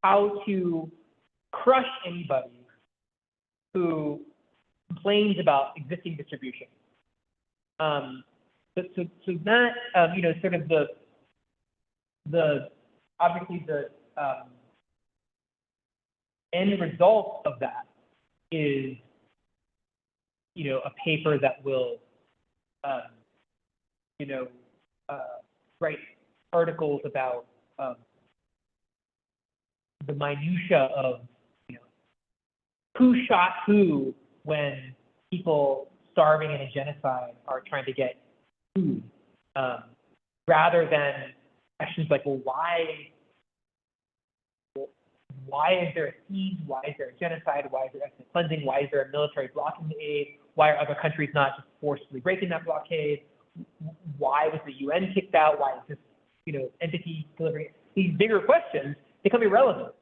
how to crush anybody who complains about existing distribution. So that, you know, sort of the obviously the end result of that is, you know, a paper that will, you know, write articles about the minutia of, you know, who shot who when people starving in a genocide are trying to get food, rather than questions like, well, why is there a siege? Why is there a genocide? Why is there ethnic cleansing? Why is there a military blocking the aid? Why are other countries not just forcibly breaking that blockade? Why was the UN kicked out? Why is this, you know, entity delivering it? These bigger questions become irrelevant.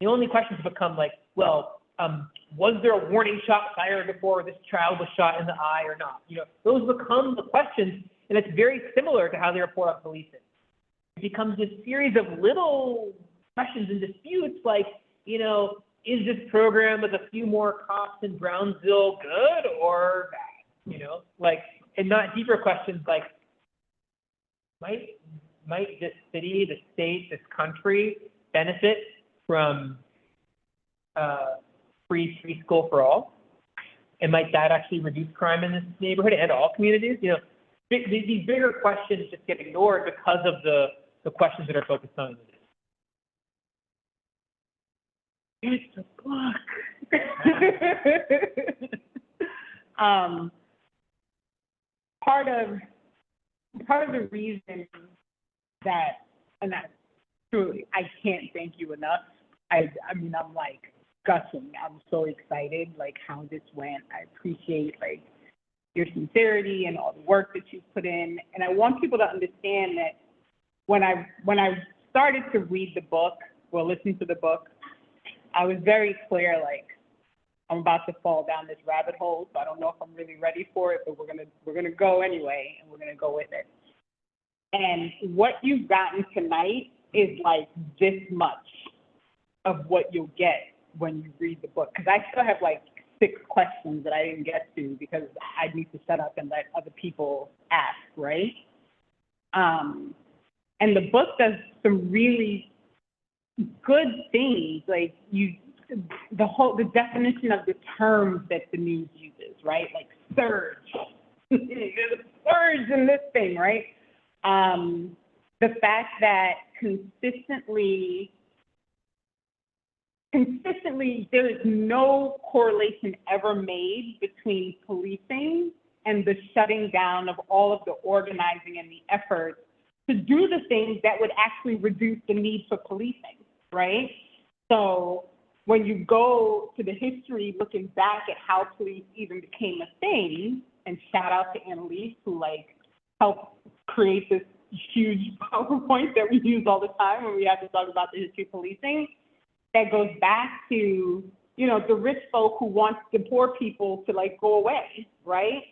The only questions become like, well, was there a warning shot fired before this child was shot in the eye or not? You know, those become the questions, and it's very similar to how they report on policing. It becomes this series of little questions and disputes like, you know, is this program with a few more cops in Brownsville good or bad? You know, like, and not deeper questions like, might this city, this state, this country benefit from free school for all? And might that actually reduce crime in this neighborhood and all communities? You know, these bigger questions just get ignored because of the questions that are focused on this. It's a book. Part of the reason that, and that truly, I can't thank you enough. I mean, I'm like gushing. I'm so excited, like how this went. I appreciate like your sincerity and all the work that you've put in. And I want people to understand that when I started to read the book or listen to the book, I was very clear, like, I'm about to fall down this rabbit hole, so I don't know if I'm really ready for it, but we're gonna go anyway, and we're gonna go with it. And what you've gotten tonight is like this much of what you'll get when you read the book. Because I still have like 6 questions that I didn't get to because I need to shut up and let other people ask, right? And the book does some really good things, like the definition of the terms that the news uses, right? Like surge. There's a surge in this thing, right? The fact that consistently there is no correlation ever made between policing and the shutting down of all of the organizing and the efforts to do the things that would actually reduce the need for policing, right? So when you go to the history, looking back at how police even became a thing, and shout out to Annalise, who like helped create this huge PowerPoint that we use all the time when we have to talk about the history of policing, that goes back to, you know, the rich folk who want the poor people to like go away, right?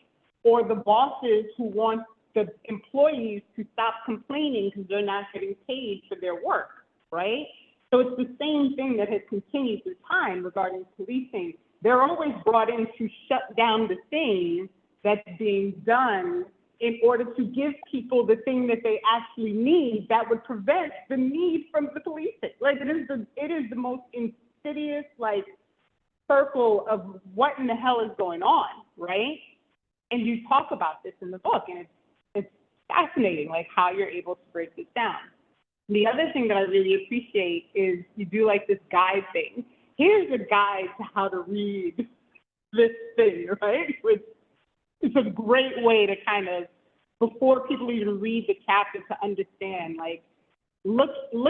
Or the bosses who want the employees to stop complaining because they're not getting paid for their work, right? So it's the same thing that has continued through time regarding policing. They're always brought in to shut down the thing that's being done in order to give people the thing that they actually need that would prevent the need from the policing. Like it is the most insidious like circle of what in the hell is going on, right? And you talk about this in the book, and it's fascinating, like how you're able to break this down. The other thing that I really appreciate is you do like this guide thing. Here's a guide to how to read this thing, right? Which it's a great way to kind of, before people even read the chapter, to understand, like, look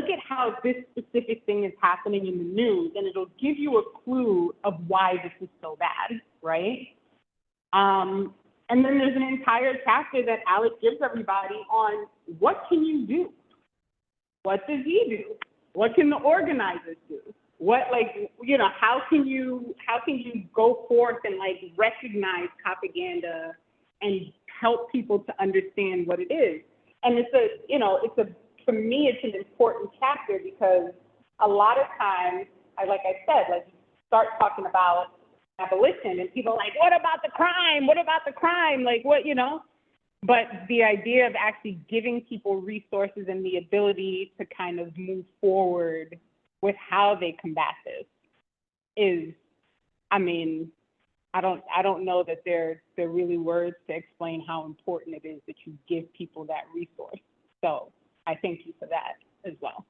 at how this specific thing is happening in the news, and it'll give you a clue of why this is so bad, right? And then there's an entire chapter that Alec gives everybody on what can you do? What does he do? What can the organizers do? What, like, you know, how can you go forth and like recognize Copaganda and help people to understand what it is? And for me, it's an important chapter because a lot of times, like I said, like you start talking about abolition and people are like, what about the crime? What about the crime? Like what, you know? But the idea of actually giving people resources and the ability to kind of move forward with how they combat this is, I mean, I don't know that there are really words to explain how important it is that you give people that resource. So I thank you for that as well.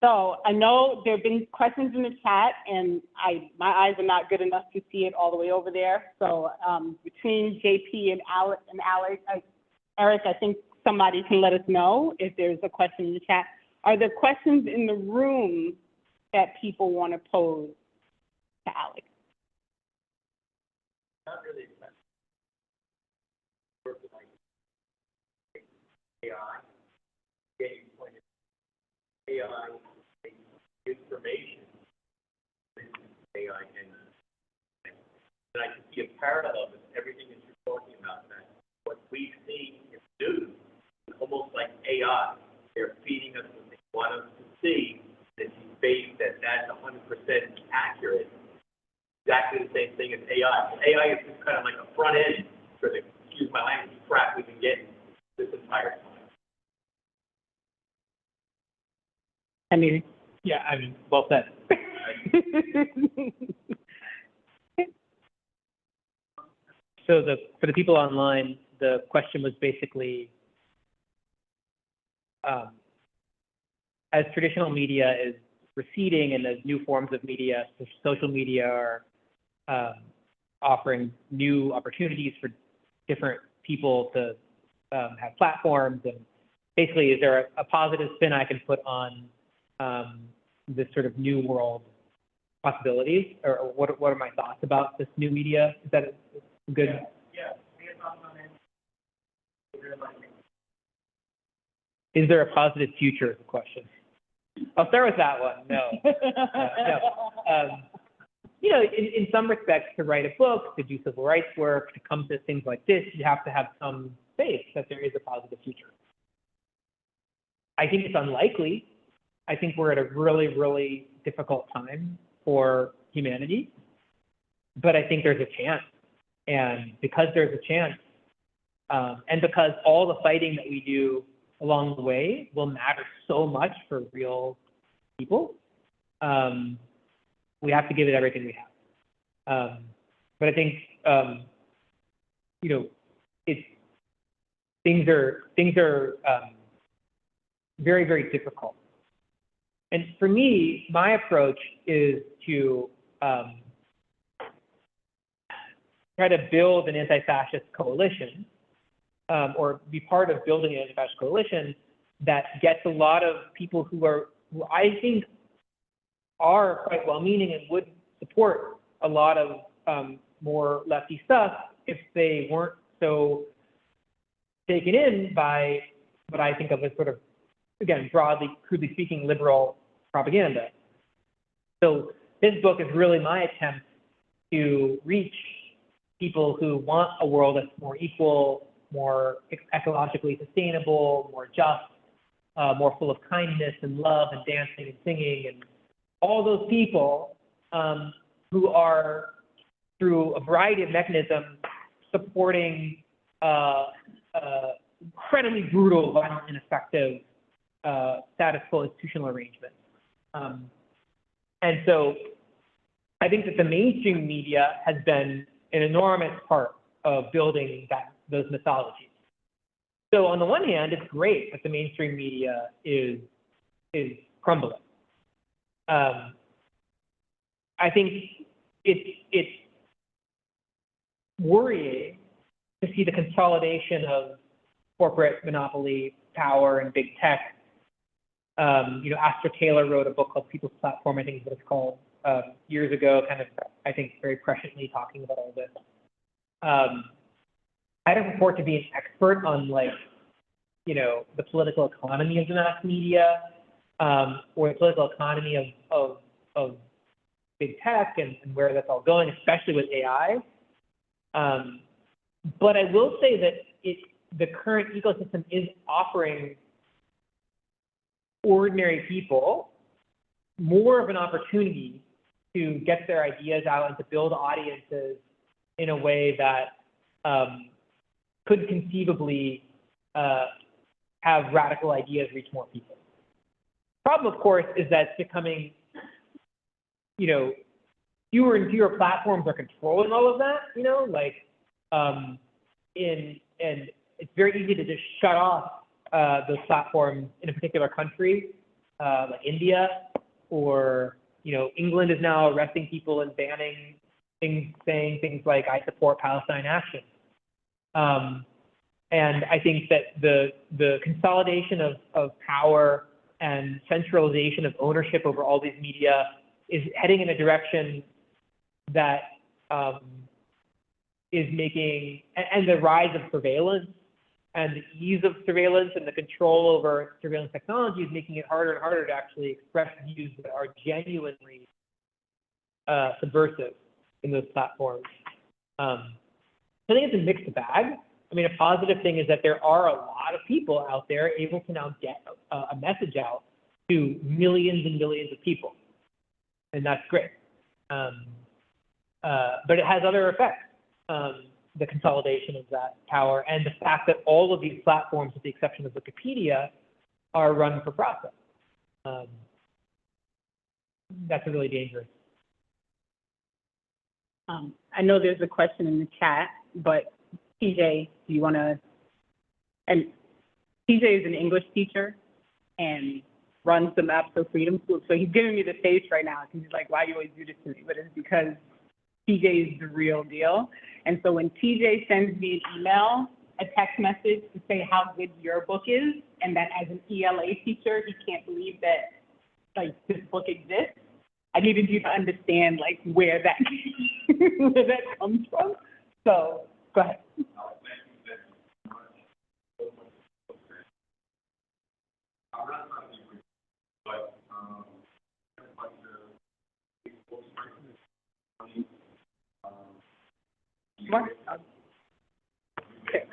So I know there have been questions in the chat, and my eyes are not good enough to see it all the way over there. So between JP and Eric, I think somebody can let us know if there's a question in the chat. Are there questions in the room that people want to pose to Alec? Not really expensive. AI, getting pointed AI information, AI, and I can see a parallel with everything that you're talking about. That what we see in the news is almost like AI. They're feeding us what they want us to see. If you base that's 100% accurate, exactly the same thing as AI. AI is just kind of like a front end for the, excuse my language, crap we've been getting this entire time. I mean, Yeah, I mean, well said. So for the people online, the question was basically, as traditional media is receding and as new forms of media, social media are offering new opportunities for different people to have platforms, and basically, is there a positive spin I can put on this sort of new world possibilities, or what are my thoughts about this new media? Is that a good? Yeah. Is there a positive future is the question. I'll start with that one. No. No. You know, in some respects, to write a book, to do civil rights work, to come to things like this, you have to have some faith that there is a positive future. I think it's unlikely. I think we're at a really, really difficult time for humanity, but I think there's a chance. And because there's a chance, and because all the fighting that we do along the way will matter so much for real people, we have to give it everything we have. But I think, you know, things are very, very difficult. And for me, my approach is to try to build an anti-fascist coalition, or be part of building an anti-fascist coalition that gets a lot of people who I think are quite well-meaning and would support a lot of more lefty stuff if they weren't so taken in by what I think of as sort of, again, broadly, crudely speaking, liberal propaganda. So this book is really my attempt to reach people who want a world that's more equal, more ecologically sustainable, more just, more full of kindness and love and dancing and singing, and all those people who are, through a variety of mechanisms, supporting incredibly brutal, violent, ineffective status quo institutional arrangements. And so I think that the mainstream media has been an enormous part of building those mythologies. So on the one hand, it's great that the mainstream media is crumbling. I think it's worrying to see the consolidation of corporate monopoly power and big tech. You know, Astor Taylor wrote a book called People's Platform, I think is what it's called, years ago, kind of, I think, very presciently talking about all this. I don't purport to be an expert on, like, you know, the political economy of the mass media, or the political economy of big tech and where that's all going, especially with AI. But I will say that the current ecosystem is offering ordinary people more of an opportunity to get their ideas out and to build audiences in a way that could conceivably have radical ideas reach more people. Problem, of course, is that it's becoming, you know, fewer and fewer platforms are controlling all of that, you know, like, and it's very easy to just shut off those platforms in a particular country, like India, or, you know, England is now arresting people and banning things, saying things like, I support Palestine action. And I think that the consolidation of power and centralization of ownership over all these media is heading in a direction that is making, and the rise of surveillance and the ease of surveillance and the control over surveillance technology is making it harder and harder to actually express views that are genuinely subversive in those platforms. I think it's a mixed bag. I mean, a positive thing is that there are a lot of people out there able to now get a message out to millions and millions of people, and that's great. But it has other effects. The consolidation of that power and the fact that all of these platforms, with the exception of Wikipedia, are run for profit. that's really dangerous. I know there's a question in the chat, but TJ, do you want to, and TJ is an English teacher and runs the Maps for Freedom School, so he's giving me the face right now, because he's like, why do you always do this to me? But it's because TJ is the real deal. And so when TJ sends me an email, a text message to say how good your book is, and that as an ELA teacher, he can't believe that, like, this book exists, I needed you to understand, like, where that, where that comes from. So, go ahead. What? Okay.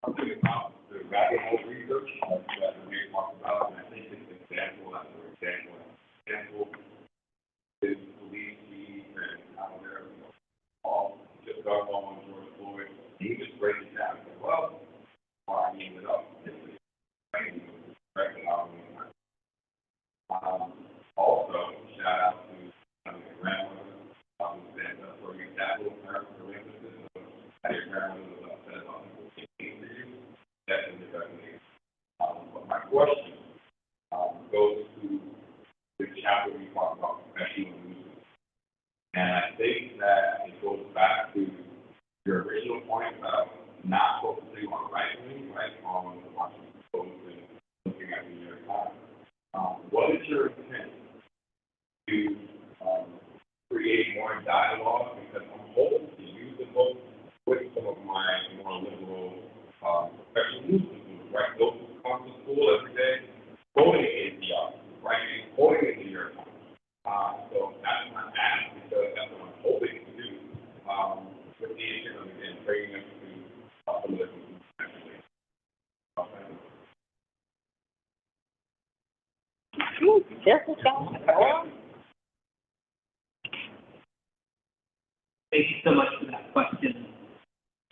Something about the radical research that Renee talked about, and I think it's an example after example is believe he and how they're all just got on George Floyd. He just breaks it down and said, well, why he ended up also, shout out to my grandmother, who said, for example, pan-africanism, that your grandmother was upset about definitely. But my question goes to the chapter we talked about professional news. And I think that it goes back to your original point about not focusing on right-wing, right, on the Washington Post and looking at the New York Times. What is your intent to create more dialogue? Because I'm hoping to use the book with some of my more liberal professional news students, right? Those who come to school every day, quoting NJAW, right? And quoting in the New York Times. So that's my ask, because that's what I'm hoping to do with the intent of, again, bringing them to some of the actually. Careful, Sean. Thank you so much for that question.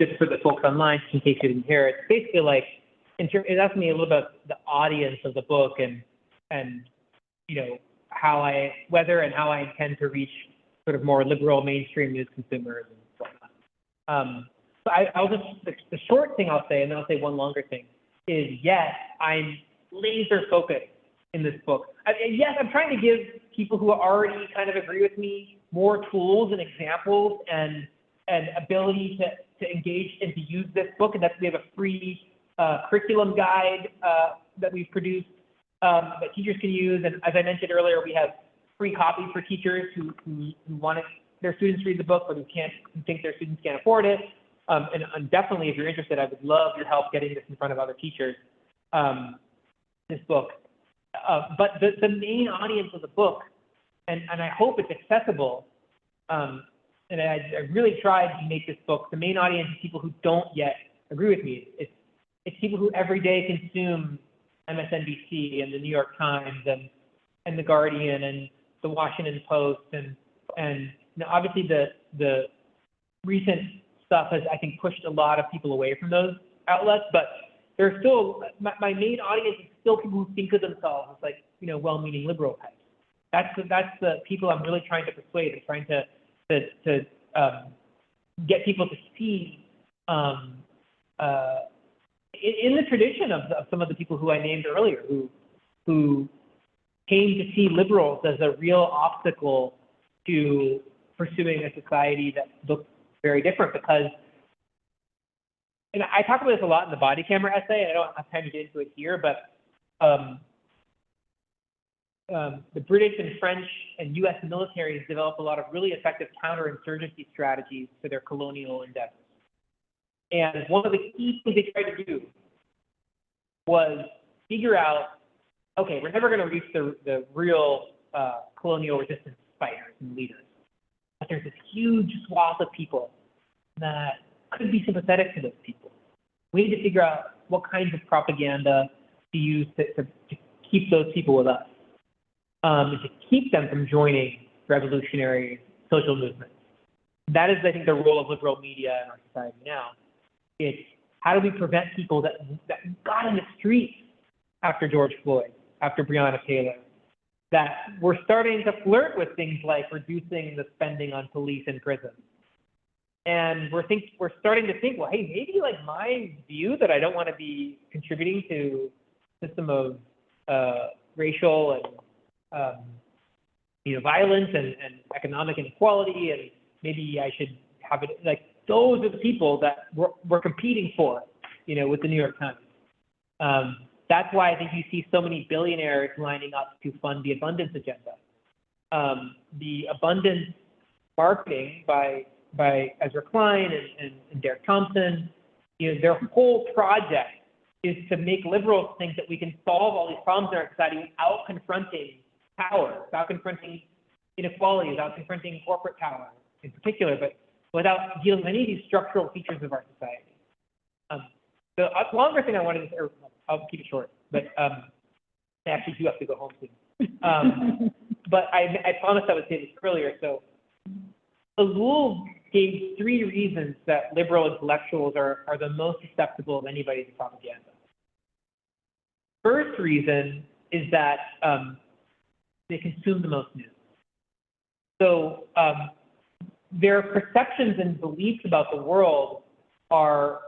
Just for the folks online, in case you didn't hear it, it's basically like, it's asking me a little about the audience of the book and you know, whether and how I intend to reach sort of more liberal mainstream news consumers and whatnot. So I'll just, the short thing I'll say, and then I'll say one longer thing, is yes, I'm laser focused in this book. Yes, I'm trying to give people who already kind of agree with me more tools and examples and ability to engage and to use this book, and that's, we have a free curriculum guide that we've produced that teachers can use. And as I mentioned earlier, we have free copies for teachers who want their students to read the book, but who think their students can't afford it. And definitely, if you're interested, I would love your help getting this in front of other teachers, this book. But the main audience of the book, and I hope it's accessible, and I really tried to make this book, the main audience is people who don't yet agree with me. It's people who every day consume MSNBC and the New York Times and the Guardian and the Washington Post and you know, obviously the recent stuff has, I think, pushed a lot of people away from those outlets, but there's still, my main audience is still people who think of themselves as, like, you know, well-meaning liberal types. That's the people I'm really trying to persuade and trying to get people to see in the tradition of some of the people who I named earlier, who came to see liberals as a real obstacle to pursuing a society that looks very different. Because, and I talk about this a lot in the body camera essay, and I don't have time to get into it here, but the British and French and U.S. militaries developed a lot of really effective counterinsurgency strategies for their colonial endeavors. And one of the key things they tried to do was figure out, okay, we're never going to reach the real colonial resistance fighters and leaders, but there's this huge swath of people that could be sympathetic to those people. We need to figure out what kinds of propaganda to use to keep those people with us, to keep them from joining revolutionary social movements. That is, I think, the role of liberal media in our society now. It's How do we prevent people that got in the streets after George Floyd, after Breonna Taylor, that we're starting to flirt with things like reducing the spending on police and prisons? And we're starting to think, well, hey, maybe like my view that I don't want to be contributing to a system of racial and violence and economic inequality, and maybe I should have it like those are the people that we're competing for, with the New York Times. That's why I think you see so many billionaires lining up to fund the abundance agenda. The abundance marketing by Ezra Klein and Derek Thompson, their whole project is to make liberals think that we can solve all these problems in our society without confronting power, without confronting inequality, without confronting corporate power in particular, but without dealing with any of these structural features of our society. The longer thing I wanted to say, or I'll keep it short, but I actually do have to go home soon. But I promised I would say this earlier. So Azul gave 3 reasons that liberal intellectuals are the most susceptible of anybody to propaganda. First reason is that they consume the most news. So their perceptions and beliefs about the world are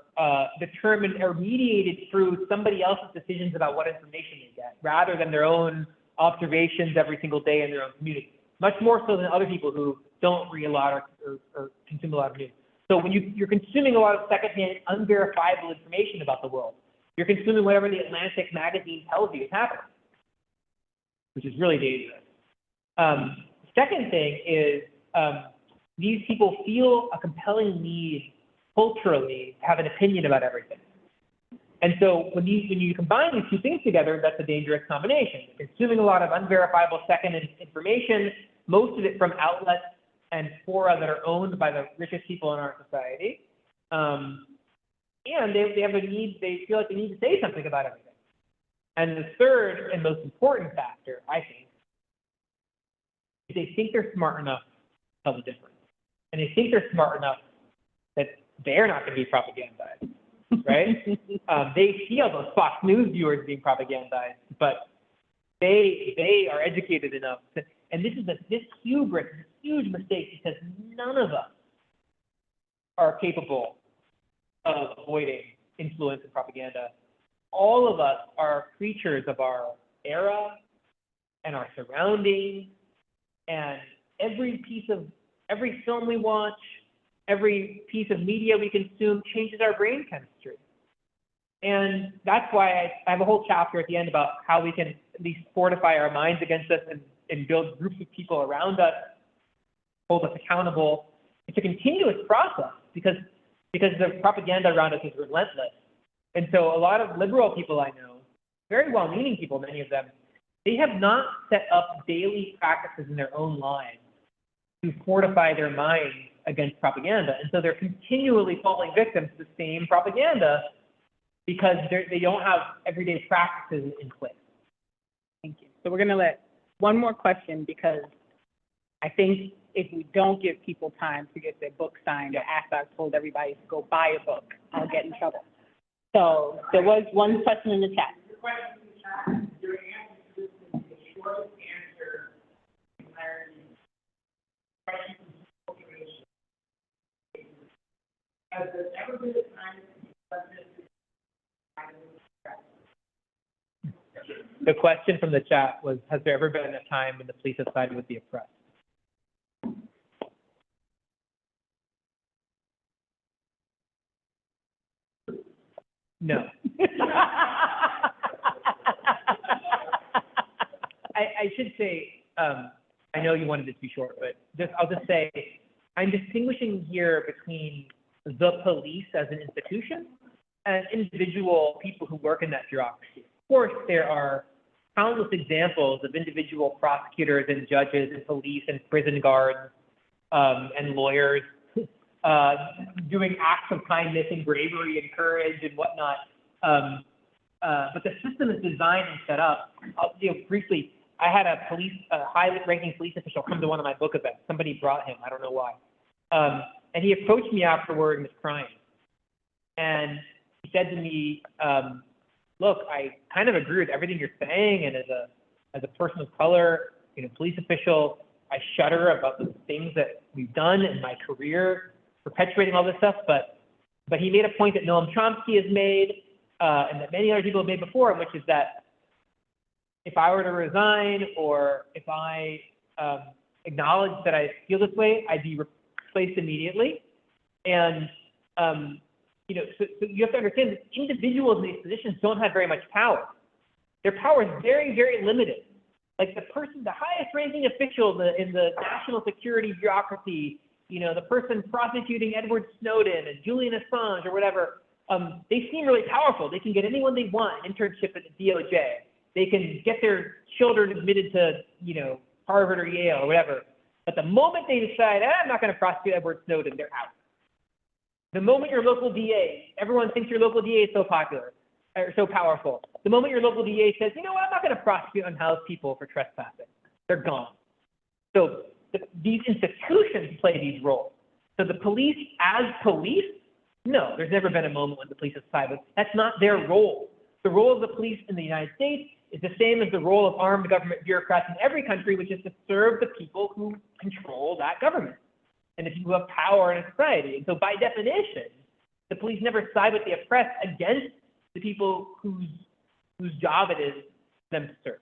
determined or mediated through somebody else's decisions about what information they get, rather than their own observations every single day in their own community. Much more so than other people who don't read a lot or consume a lot of news. So when you're consuming a lot of secondhand, unverifiable information about the world, you're consuming whatever the Atlantic magazine tells you is happening, which is really dangerous. Second thing is these people feel a compelling need culturally to have an opinion about everything. And so when you combine these 2 things together, that's a dangerous combination. You're consuming a lot of unverifiable second-hand information, most of it from outlets and fora that are owned by the richest people in our society. And they have a need, they feel like they need to say something about everything. And the third and most important factor, I think, is they think they're smart enough to tell the difference. And they think they're smart enough that they're not going to be propagandized, right? They see all those Fox News viewers being propagandized, but they are educated enough to, and this hubris, this huge mistake, because none of us are capable of avoiding influence and propaganda. All of us are creatures of our era and our surroundings, and every film we watch, every piece of media we consume changes our brain chemistry. And that's why I have a whole chapter at the end about how we can at least fortify our minds against this and build groups of people around us, hold us accountable. It's a continuous process because the propaganda around us is relentless. And so a lot of liberal people I know, very well-meaning people, many of them, they have not set up daily practices in their own lives to fortify their minds against propaganda. And so they're continually falling victim to the same propaganda because they don't have everyday practices in place. Thank you. So we're going to let one more question, because I think if we don't give people time to get their book signed, after I've told everybody to go buy a book, I'll get in trouble. So there was one question in the chat. Your question in the chat, your answer to this is the shortest answer in clarity. Question from population. Has there ever been a time that this The question from the chat was, has there ever been a time when the police have sided with the oppressed? No. I should say, I know you wanted it to be short, but I'll just say, I'm distinguishing here between the police as an institution and individual people who work in that bureaucracy. Of course, there are countless examples of individual prosecutors and judges and police and prison guards and lawyers doing acts of kindness and bravery and courage and whatnot. But the system is designed and set up. Briefly, I had a high-ranking police official come to one of my book events. Somebody brought him, I don't know why. And he approached me afterward and was crying. And he said to me, look, I kind of agree with everything you're saying, and as a person of color, police official, I shudder about the things that we've done in my career, perpetuating all this stuff, but he made a point that Noam Chomsky has made, and that many other people have made before, which is that if I were to resign, or if I acknowledge that I feel this way, I'd be replaced immediately. And so you have to understand that individuals in these positions don't have very much power. Their power is very, very limited. Like the highest ranking official in the national security bureaucracy, the person prosecuting Edward Snowden and Julian Assange or whatever, they seem really powerful. They can get anyone they want, an internship at the DOJ. They can get their children admitted to, Harvard or Yale or whatever. But the moment they decide, I'm not going to prosecute Edward Snowden, they're out. The moment your local DA, everyone thinks your local DA is so popular, or so powerful. The moment your local DA says, you know what, I'm not going to prosecute unhoused people for trespassing, they're gone. So these institutions play these roles. So the police as police, no, there's never been a moment when the police have sided. That's not their role. The role of the police in the United States is the same as the role of armed government bureaucrats in every country, which is to serve the people who control that government and the people who have power in a society. And so by definition, the police never side with the oppressed against the people whose job it is for them to serve.